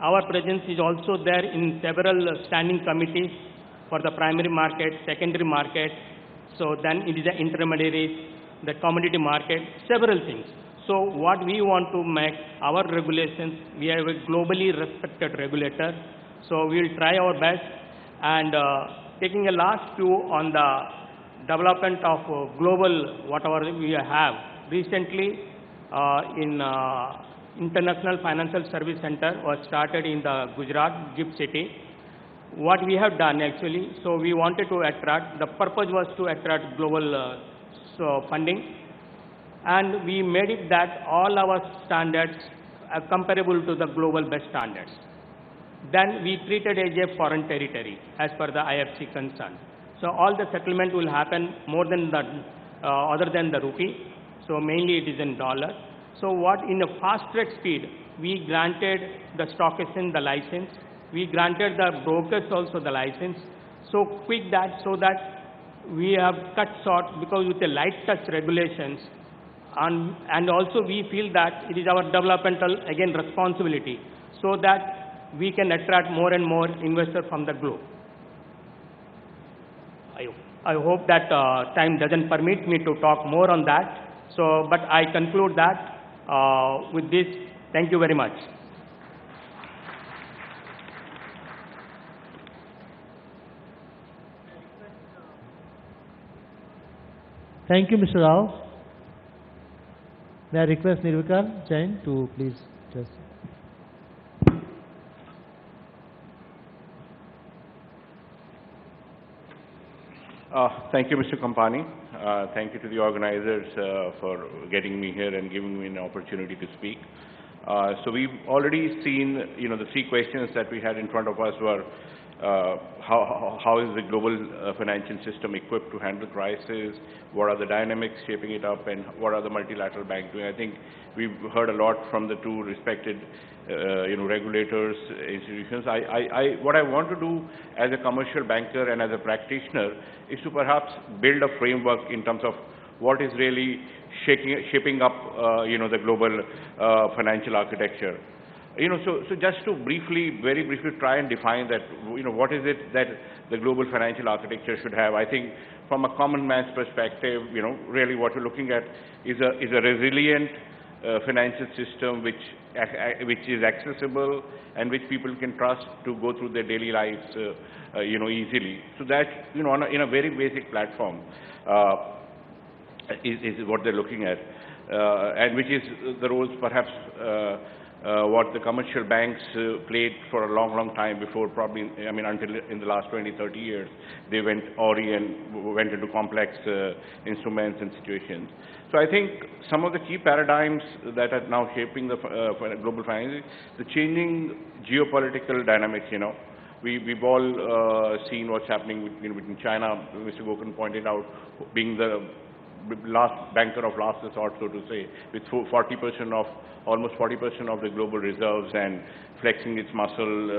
Our presence is also there in several standing committees for the primary market, secondary market. So then it is the intermediaries, the commodity market, several things. So what we want to make our regulations, we have a globally respected regulator. So we will try our best. And taking a last view on the development of global whatever we have, recently in International Financial Service Center was started in the Gujarat, GIFT City. What we have done actually, so we wanted to attract, the purpose was to attract global funding, and we made it that all our standards are comparable to the global best standards. Then we treated as a foreign territory as per the IFC concern. So all the settlement will happen more than the, other than the rupee. So mainly it is in dollar. So what in a fast track speed, we granted the stock exchange the license. We granted the brokers also the license. So quick that, so that we have cut short because with the light touch regulations, and also we feel that it is our developmental, again, responsibility, so that we can attract more and more investors from the globe. I hope that time doesn't permit me to talk more on that. So, but I conclude that with this. Thank you very much. Thank you, Mr. Rao. May I request Nirvikar Jain to please just. Thank you, Mr. Kampani. Thank you to the organizers for getting me here and giving me an opportunity to speak. So we've already seen, the three questions that we had in front of us were how is the global financial system equipped to handle crisis? What are the dynamics shaping it up, and what are the multilateral banks doing? I think we've heard a lot from the two respected, regulators, institutions. What I want to do as a commercial banker and as a practitioner is to perhaps build a framework in terms of what is really shaping up, the global financial architecture. So just to very briefly try and define that, what is it that the global financial architecture should have. I think from a common man's perspective, really what we're looking at is a resilient financial system which is accessible and which people can trust to go through their daily lives, easily. So that, in a very basic platform, is what they're looking at, and which is the roles perhaps what the commercial banks played for a long time before, probably, until in the last 20, 30 years, they went into complex instruments and situations. So I think some of the key paradigms that are now shaping the global finance, the changing geopolitical dynamics, We've all seen what's happening between China. Mr. Gokan pointed out, being the last banker of last resort, so to say, with almost 40% of the global reserves and flexing its muscle,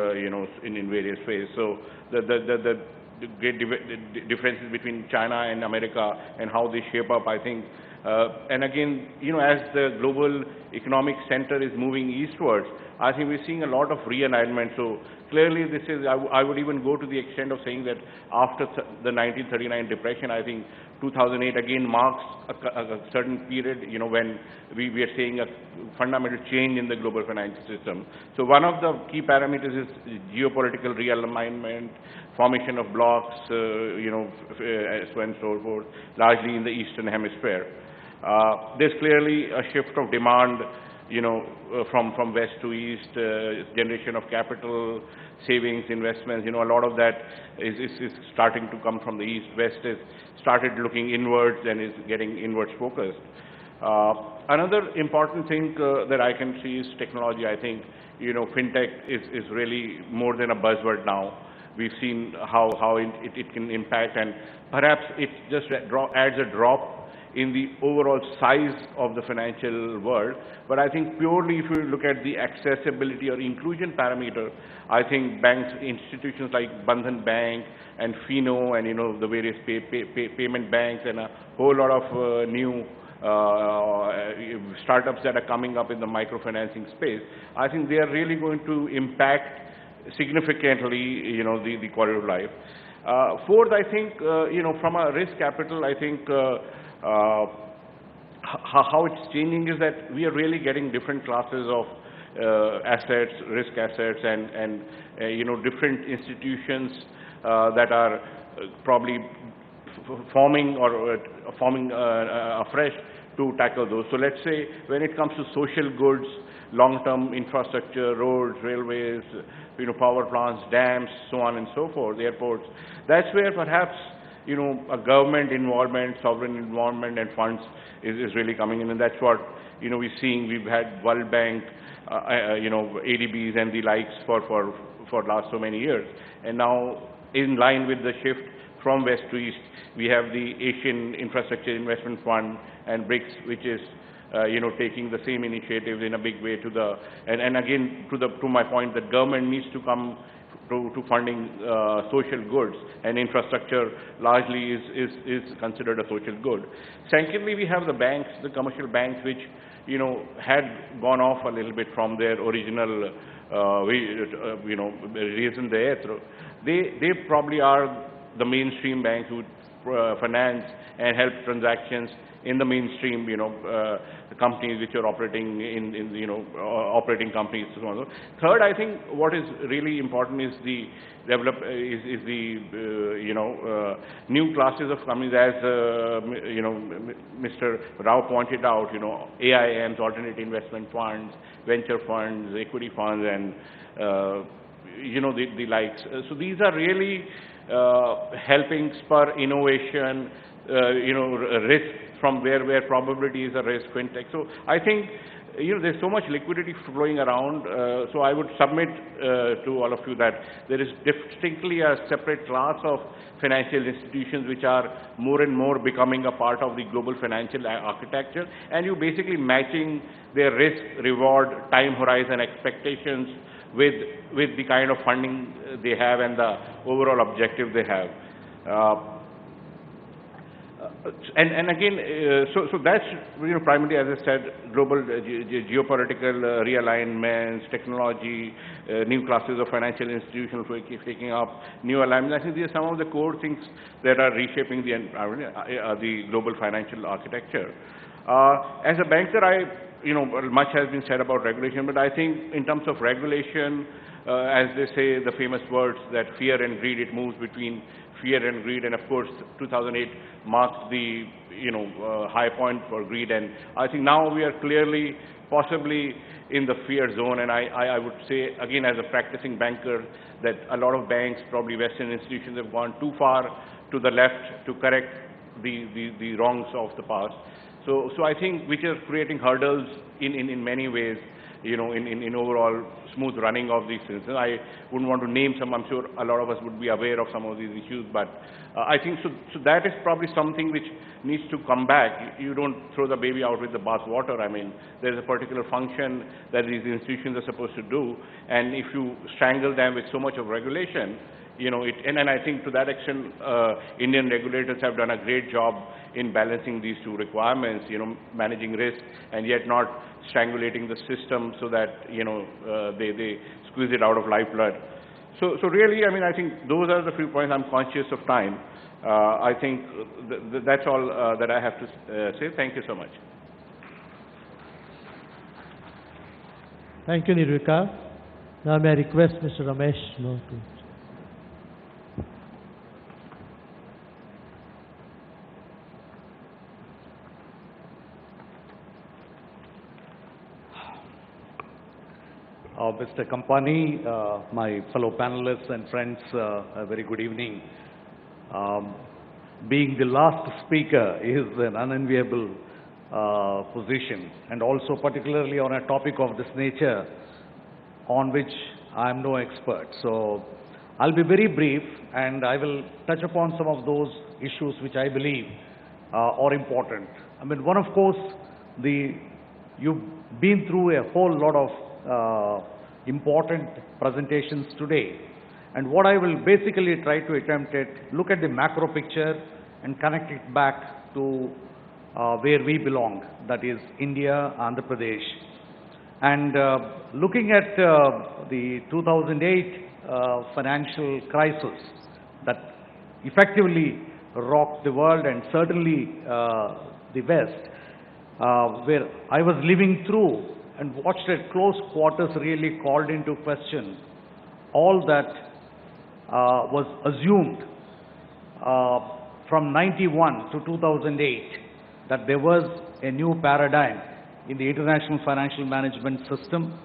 in various ways. So the great differences between China and America and how they shape up, I think. And again, as the global economic center is moving eastwards, I think we're seeing a lot of realignment. So clearly this is, I would even go to the extent of saying that after the 1939 depression, I think 2008 again marks a certain period, when we are seeing a fundamental change in the global financial system. So one of the key parameters is geopolitical realignment, formation of blocks, so and so forth, largely in the Eastern Hemisphere. There's clearly a shift of demand, from west to east, generation of capital, savings, investments, a lot of that is starting to come from the east. West is started looking inwards and is getting inwards focused. Another important thing that I can see is technology. I think, fintech is really more than a buzzword now. We've seen how it can impact, and perhaps it just adds a drop in the overall size of the financial world. But I think purely if you look at the accessibility or inclusion parameter, I think banks, institutions like Bandhan Bank and Fino and the various payment banks and a whole lot of new startups that are coming up in the microfinancing space, I think they are really going to impact significantly, the quality of life. Fourth, I think, from a risk capital, I think how it's changing is that we are really getting different classes of assets, risk assets, and different institutions that are probably forming afresh to tackle those. So let's say when it comes to social goods, long-term infrastructure, roads, railways, power plants, dams, so on and so forth, airports, that's where perhaps a government involvement, sovereign involvement and funds is really coming in, and that's what we're seeing. We've had World Bank, ADBs and the likes for last so many years, and now in line with the shift from west to east, we have the Asian Infrastructure Investment Fund and BRICS, which is taking the same initiatives in a big way to the, and again to my point that government needs to come to funding social goods, and infrastructure largely is considered a social good. Secondly, we have the banks, the commercial banks, which had gone off a little bit from their original reason there. They probably are the mainstream banks who finance and help transactions in the mainstream, the companies which are operating in operating companies. So on. Third, I think what is really important is the new classes of companies, as Mr. Rao pointed out. AIMs, alternate investment funds, venture funds, equity funds, and the likes. So these are really helping spur innovation, risk from where probability is a risk, fintech. So I think there's so much liquidity flowing around. So I would submit to all of you that there is distinctly a separate class of financial institutions which are more and more becoming a part of the global financial architecture, and you basically matching their risk, reward, time horizon expectations with the kind of funding they have and the overall objective they have. And again, so that's primarily, as I said, global geopolitical realignments, technology, new classes of financial institutions taking up, new alignments. I think these are some of the core things that are reshaping the global financial architecture. As a banker, much has been said about regulation, but I think in terms of regulation, as they say, the famous words that fear and greed, it moves between fear and greed, and of course 2008 marked the high point for greed, and I think now we are clearly possibly in the fear zone. And I would say again, as a practicing banker, that a lot of banks, probably Western institutions, have gone too far to the left to correct the wrongs of the past. So I think which is creating hurdles in many ways, in overall smooth running of these things. And I wouldn't want to name some. I'm sure a lot of us would be aware of some of these issues, but I think so that is probably something which needs to come back. You don't throw the baby out with the bath water. I mean, there's a particular function that these institutions are supposed to do, and if you strangle them with so much of regulation, and I think to that extent, Indian regulators have done a great job in balancing these two requirements, managing risk and yet not strangulating the system so that, they squeeze it out of lifeblood. So really, I think those are the few points. I'm conscious of time. I think that's all that I have to say. Thank you so much. Thank you, Nirvika. Now may I request Mr. Ramesh to... Mr. Kampani, my fellow panelists and friends, a very good evening. Being the last speaker is an unenviable position, and also particularly on a topic of this nature on which I am no expert. So I'll be very brief, and I will touch upon some of those issues which I believe are important. I mean, one, of course, you've been through a whole lot of important presentations today. And what I will basically try to attempt is look at the macro picture and connect it back to where we belong, that is India, Andhra Pradesh. And looking at the 2008 financial crisis that effectively rocked the world and certainly the West, where I was living through and watched at close quarters, really called into question all that was assumed from 91 to 2008, that there was a new paradigm in the international financial management system.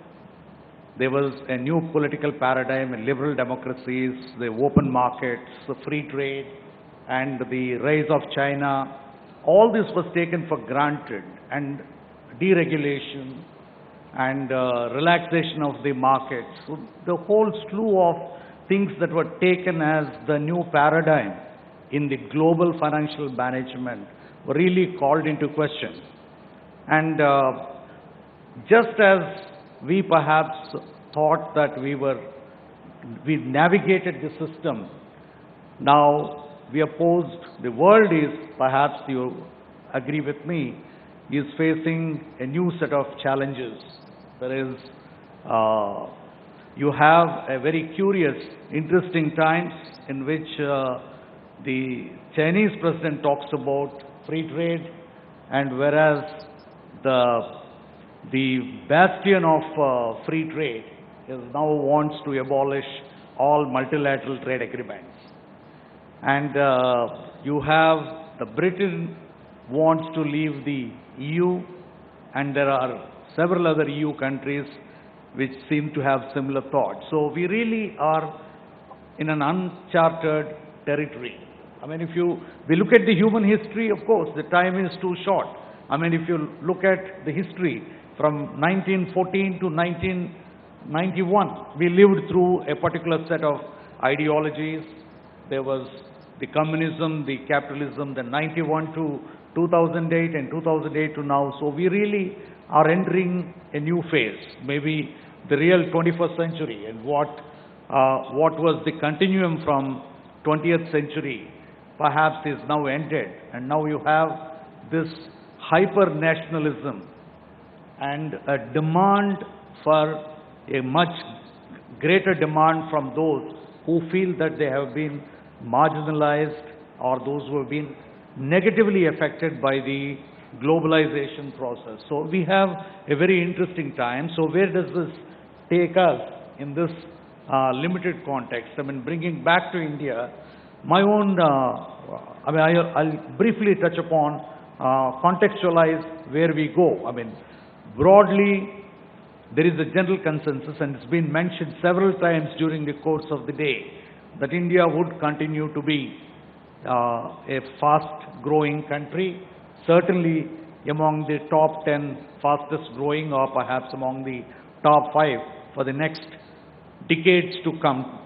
There was a new political paradigm in liberal democracies, the open markets, the free trade, and the rise of China. All this was taken for granted, and deregulation and relaxation of the markets. So the whole slew of things that were taken as the new paradigm in the global financial management were really called into question. And just as we perhaps thought that we navigated the system, now we are posed, the world is, perhaps you agree with me, is facing a new set of challenges. There is, you have a very curious, interesting times in which the Chinese president talks about free trade, and whereas the bastion of free trade now wants to abolish all multilateral trade agreements. And you have the Britain wants to leave the EU, and there are several other EU countries which seem to have similar thoughts. So we really are in an uncharted territory. I mean, we look at the human history, of course, the time is too short. I mean, if you look at the history from 1914 to 1991, we lived through a particular set of ideologies. There was the communism, the capitalism, the 91 to 2008 and 2008 to now. So we really are entering a new phase, maybe the real 21st century, and what was the continuum from 20th century perhaps is now ended, and now you have this hyper-nationalism and a demand for a much greater demand from those who feel that they have been marginalized or those who have been negatively affected by the globalization process. So we have a very interesting time. So where does this take us in this limited context? I mean, bringing back to India, my own, I'll briefly touch upon, contextualize where we go. I mean, broadly, there is a general consensus, and it's been mentioned several times during the course of the day, that India would continue to be a fast-growing country, certainly among the top 10 fastest-growing, or perhaps among the top 5 for the next decades to come.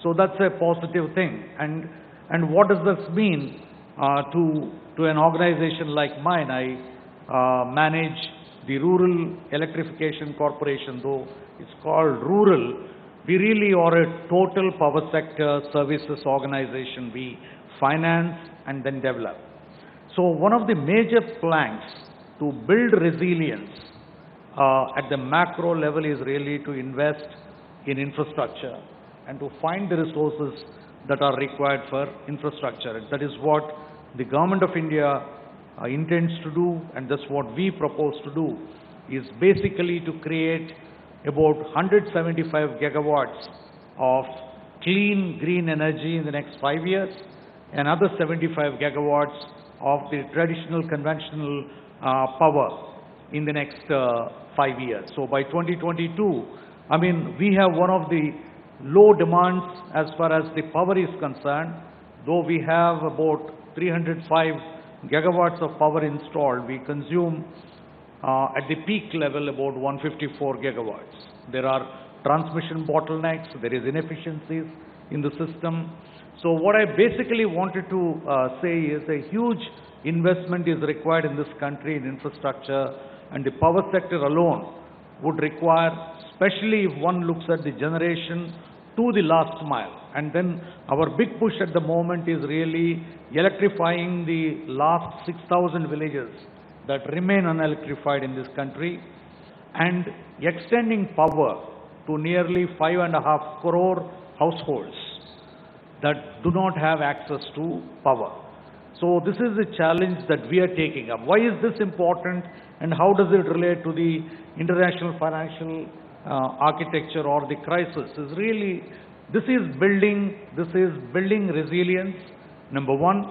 So that's a positive thing. And what does this mean to an organization like mine? I manage the Rural Electrification Corporation, though it's called rural. We really are a total power sector services organization. We finance and then develop. So one of the major planks to build resilience at the macro level is really to invest in infrastructure and to find the resources that are required for infrastructure. That is what the Government of India intends to do, and that's what we propose to do, is basically to create about 175 gigawatts of clean green energy in the next 5 years, another 75 gigawatts of the traditional conventional power in the next 5 years. So by 2022, I mean, we have one of the low demands as far as the power is concerned. Though we have about 305 gigawatts of power installed, we consume at the peak level about 154 gigawatts. There are transmission bottlenecks, there is inefficiencies in the system. So what I basically wanted to say is a huge investment is required in this country in infrastructure, and the power sector alone would require, especially if one looks at the generation to the last mile. And then our big push at the moment is really electrifying the last 6,000 villages that remain unelectrified in this country, and extending power to nearly 5.5 crore households that do not have access to power. So this is the challenge that we are taking up. Why is this important, and how does it relate to the international financial architecture or the crisis? Is really, this is building resilience, number one.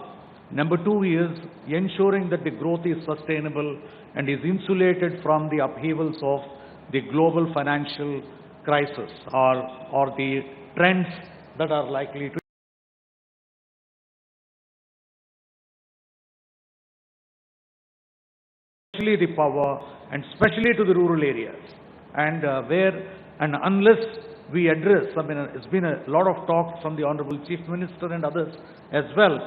Number two is ensuring that the growth is sustainable and is insulated from the upheavals of the global financial crisis or the trends that are likely to especially the power and especially to the rural areas, and unless we address, I mean, it's been a lot of talk from the Honorable Chief Minister and others as well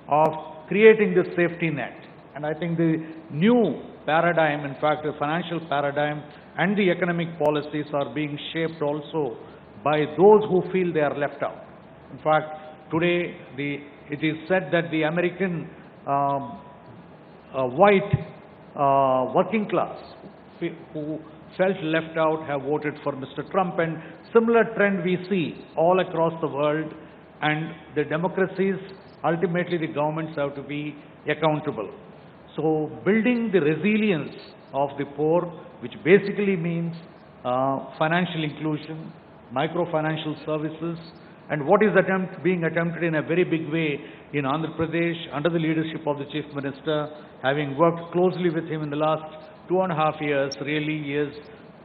of creating this safety net. And I think the new paradigm, in fact the financial paradigm and the economic policies are being shaped also by those who feel they are left out. In fact, today it is said that the American white working class who felt left out have voted for Mr. Trump, and similar trend we see all across the world. And the democracies, ultimately the governments have to be accountable. So building the resilience of the poor, which basically means financial inclusion, microfinancial services, and what is being attempted in a very big way in Andhra Pradesh under the leadership of the Chief Minister, having worked closely with him in the last 2.5 years, really is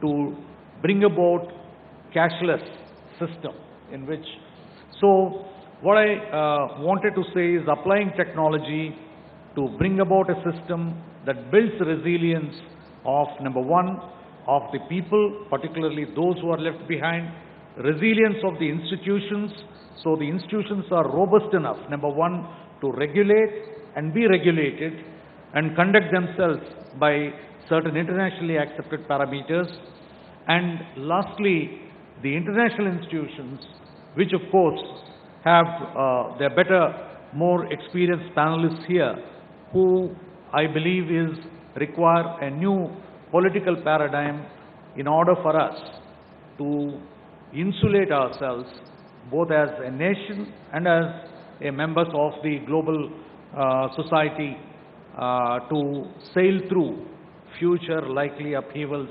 to bring about cashless system in which, so what I wanted to say is applying technology to bring about a system that builds resilience of, number one, of the people, particularly those who are left behind, resilience of the institutions, so the institutions are robust enough, number one, to regulate and be regulated and conduct themselves by certain internationally accepted parameters. And lastly, the international institutions, which of course have their better, more experienced panelists here, who I believe require a new political paradigm in order for us to insulate ourselves both as a nation and as a members of the global society to sail through future likely upheavals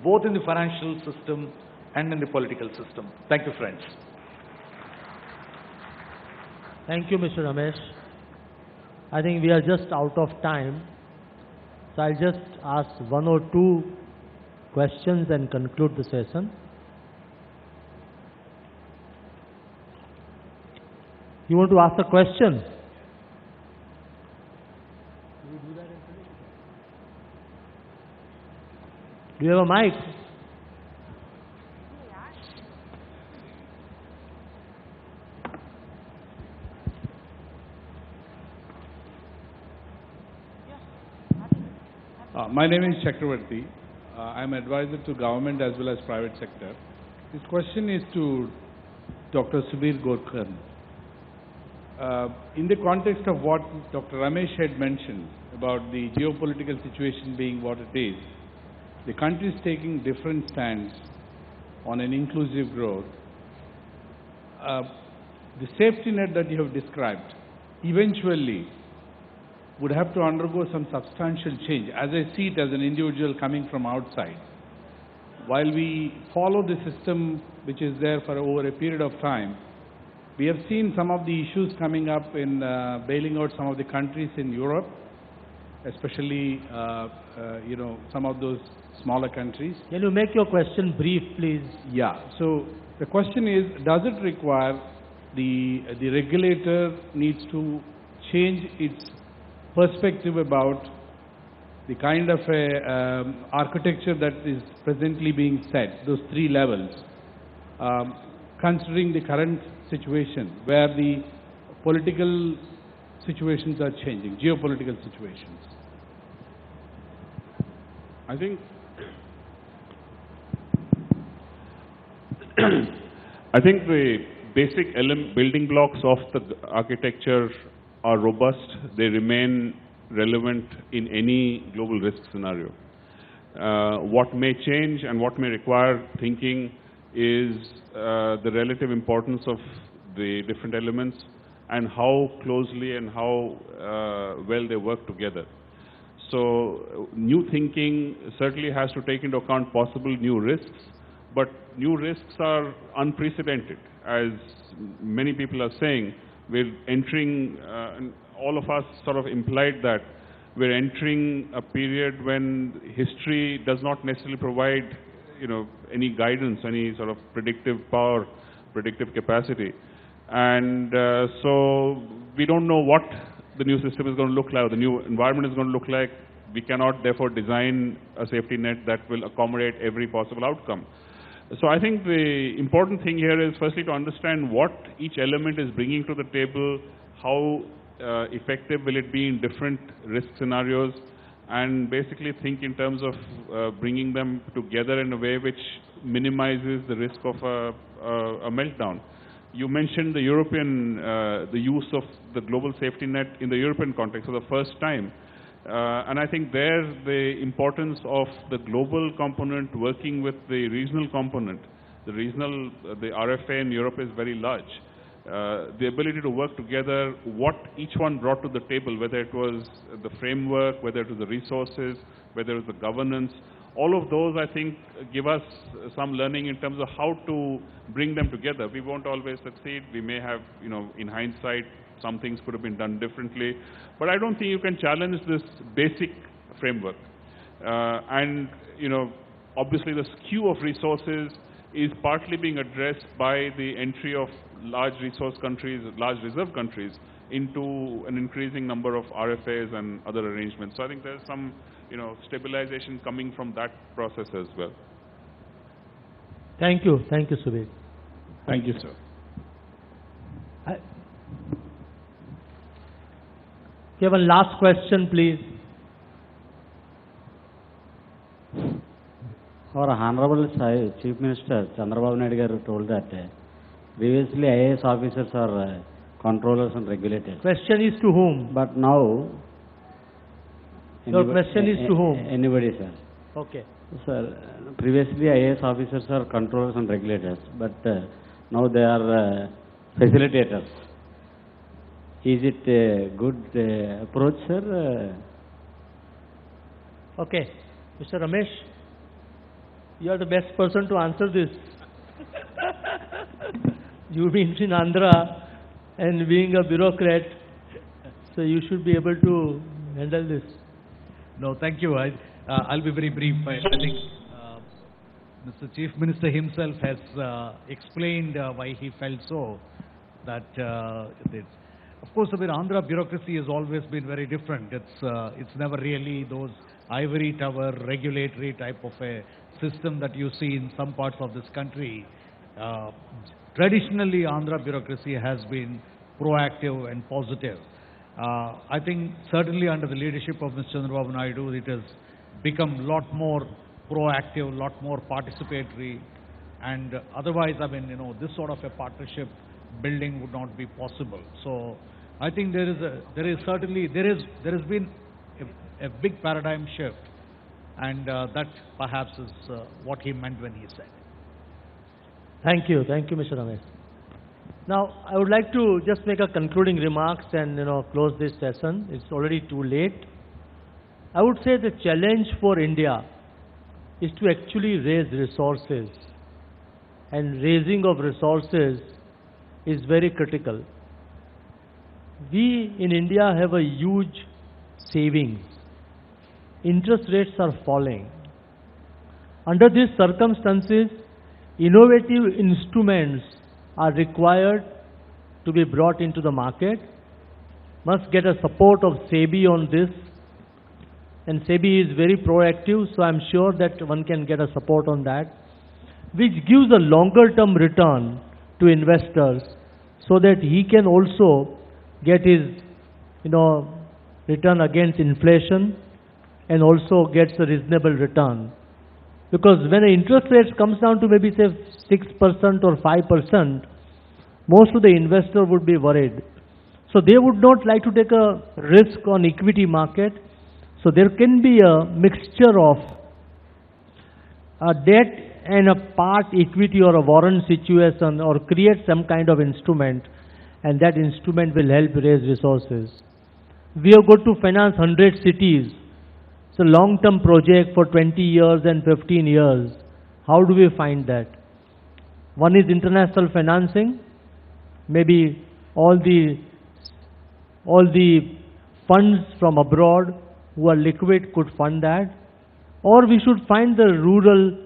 both in the financial system and in the political system. Thank you, friends. Thank you, Mr. Ramesh. I think we are just out of time, so I'll just ask one or two questions and conclude the session. You want to ask a question? Do you have a mic? My name is Chakravarti. I am advisor to government as well as private sector. This question is to Dr. Subir Gorkhan. In the context of what Dr. Ramesh had mentioned about the geopolitical situation being what it is, the country is taking different stands on an inclusive growth. The safety net that you have described eventually would have to undergo some substantial change, as I see it as an individual coming from outside. While we follow the system which is there for over a period of time, we have seen some of the issues coming up in bailing out some of the countries in Europe, especially, some of those smaller countries. Can you make your question brief, please? Yeah. So the question is, does it require the regulator needs to change its perspective about the kind of a architecture that is presently being set, those three levels, considering the current situation where the political situations are changing, geopolitical situations? I think the basic building blocks of the architecture are robust. They remain relevant in any global risk scenario. What may change and what may require thinking is the relative importance of the different elements and how closely and how well they work together. So new thinking certainly has to take into account possible new risks, but new risks are unprecedented. As many people are saying, we're entering, and all of us sort of implied that we're entering a period when history does not necessarily provide, any guidance, any sort of predictive power, predictive capacity. And so we don't know what the new system is going to look like, the new environment is going to look like. We cannot therefore design a safety net that will accommodate every possible outcome. So I think the important thing here is firstly to understand what each element is bringing to the table, how effective will it be in different risk scenarios, and basically think in terms of bringing them together in a way which minimizes the risk of a meltdown. You mentioned the European, the use of the global safety net in the European context for the first time. And I think there the importance of the global component working with the regional component, the RFA in Europe is very large. The ability to work together, what each one brought to the table, whether it was the framework, whether it was the resources, whether it was the governance, all of those I think give us some learning in terms of how to bring them together. We won't always succeed. We may have, in hindsight, some things could have been done differently. But I don't think you can challenge this basic framework. Obviously the skew of resources is partly being addressed by the entry of large resource countries, large reserve countries, into an increasing number of RFAs and other arrangements. So I think there's some, stabilization coming from that process as well. Thank you, Subir. Thank you, sir. We have a last question, please. Our Honorable Chief Minister Chandrababu Naidu garu told that previously IAS officers are controllers and regulators. Question is to whom? But now... Your question is to whom? Anybody, sir. Okay. Sir, previously IAS officers are controllers and regulators, but now they are facilitators. Is it a good approach, sir? Okay. Mr. Ramesh, you are the best person to answer this. You've been in Andhra and being a bureaucrat, so you should be able to handle this. No, thank you. I'll be very brief. I think Mr. Chief Minister himself has explained why he felt so. That of course, the Andhra bureaucracy has always been very different. It's never really those ivory tower regulatory type of a system that you see in some parts of this country. Traditionally, Andhra bureaucracy has been proactive and positive. I think certainly under the leadership of Mr. Chandrababu Naidu, it has become a lot more proactive, a lot more participatory, and otherwise, this sort of a partnership building would not be possible. So I think there has been a big paradigm shift, and that perhaps is what he meant when he said. Thank you, Mr. Ramesh. Now, I would like to just make a concluding remarks and close this session. It's already too late. I would say the challenge for India is to actually raise resources, and raising of resources is very critical. We in India have a huge savings interest rates are falling. Under these circumstances, innovative instruments are required to be brought into the market, must get a support of SEBI on this, and SEBI is very proactive, so I'm sure that one can get a support on that, which gives a longer term return to investors so that he can also get his, return against inflation and also gets a reasonable return. Because when the interest rate comes down to maybe say 6% or 5%, most of the investor would be worried. So they would not like to take a risk on equity market. So there can be a mixture of a debt and a part equity or a warrant situation, or create some kind of instrument, and that instrument will help raise resources. We are going to finance 100 cities. It's a long-term project for 20 years and 15 years. How do we find that? One is international financing. Maybe all the funds from abroad who are liquid could fund that. Or we should find the rural,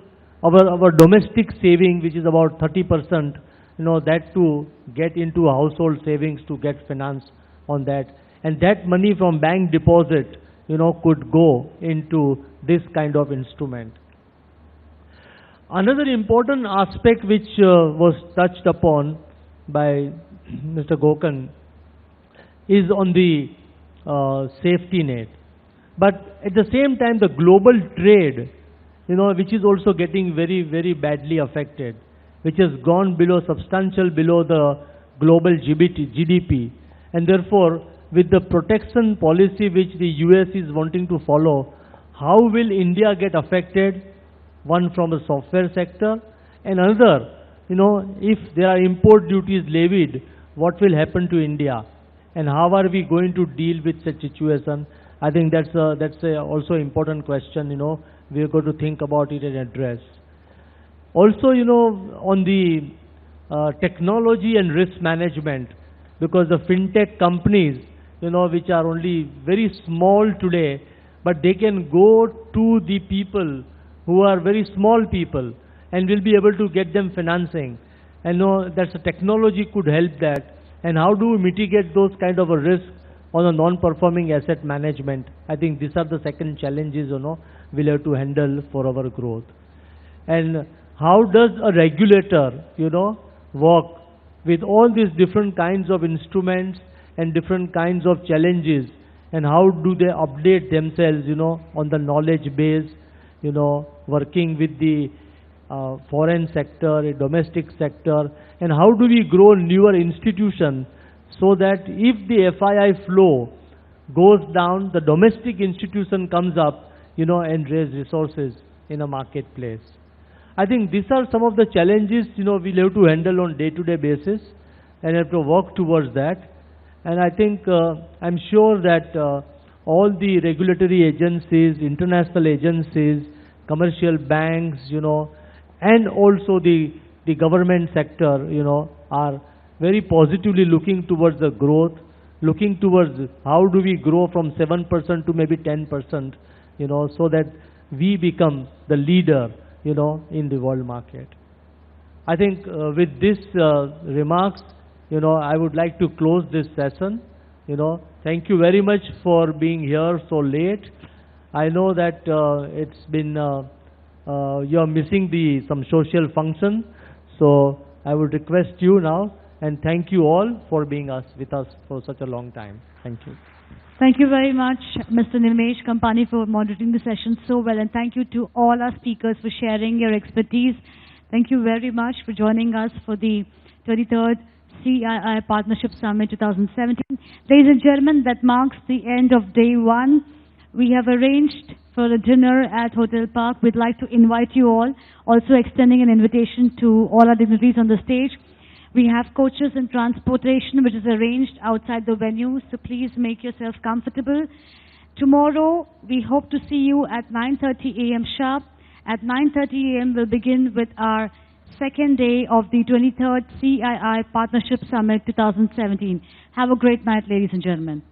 our domestic saving, which is about 30%, that to get into household savings to get finance on that. And that money from bank deposit, could go into this kind of instrument. Another important aspect which was touched upon by Mr. Gokan is on the safety net. But at the same time, the global trade, which is also getting very, very badly affected, which has gone substantial below the global GDP. And therefore, with the protection policy which the US is wanting to follow, how will India get affected? One, from the software sector, and another, if there are import duties levied, what will happen to India? And how are we going to deal with such situation? I think that's also an important question, we are going to think about it and address. Also, on the technology and risk management, because the fintech companies, which are only very small today, but they can go to the people who are very small people and will be able to get them financing. And that's a technology could help that. And how do we mitigate those kind of a risk on a non-performing asset management? I think these are the second challenges, we'll have to handle for our growth. And how does a regulator, work with all these different kinds of instruments and different kinds of challenges, and how do they update themselves, on the knowledge base, working with the foreign sector, domestic sector, and how do we grow newer institutions so that if the FII flow goes down, the domestic institution comes up, and raise resources in a marketplace. I think these are some of the challenges, we'll have to handle on day-to-day basis and have to work towards that. And I think, I'm sure that all the regulatory agencies, international agencies, commercial banks, and also the government sector, are very positively looking towards the growth, looking towards how do we grow from 7% to maybe 10%, so that we become the leader, in the world market. I think with these remarks, I would like to close this session. Thank you very much for being here so late. I know that it's been, you're missing some social function. So I would request you now, and thank you all for being with us for such a long time. Thank you. Thank you very much, Mr. Nimesh Kampani, for moderating the session so well, and thank you to all our speakers for sharing your expertise. Thank you very much for joining us for the 23rd CII Partnership Summit 2017. Ladies and gentlemen, that marks the end of day one. We have arranged for a dinner at Hotel Park. We'd like to invite you all, also extending an invitation to all our dignitaries on the stage. We have coaches and transportation which is arranged outside the venue, so please make yourself comfortable. Tomorrow, we hope to see you at 9:30 a.m. sharp. At 9:30 a.m., we'll begin with our second day of the 23rd CII Partnership Summit 2017. Have a great night, ladies and gentlemen.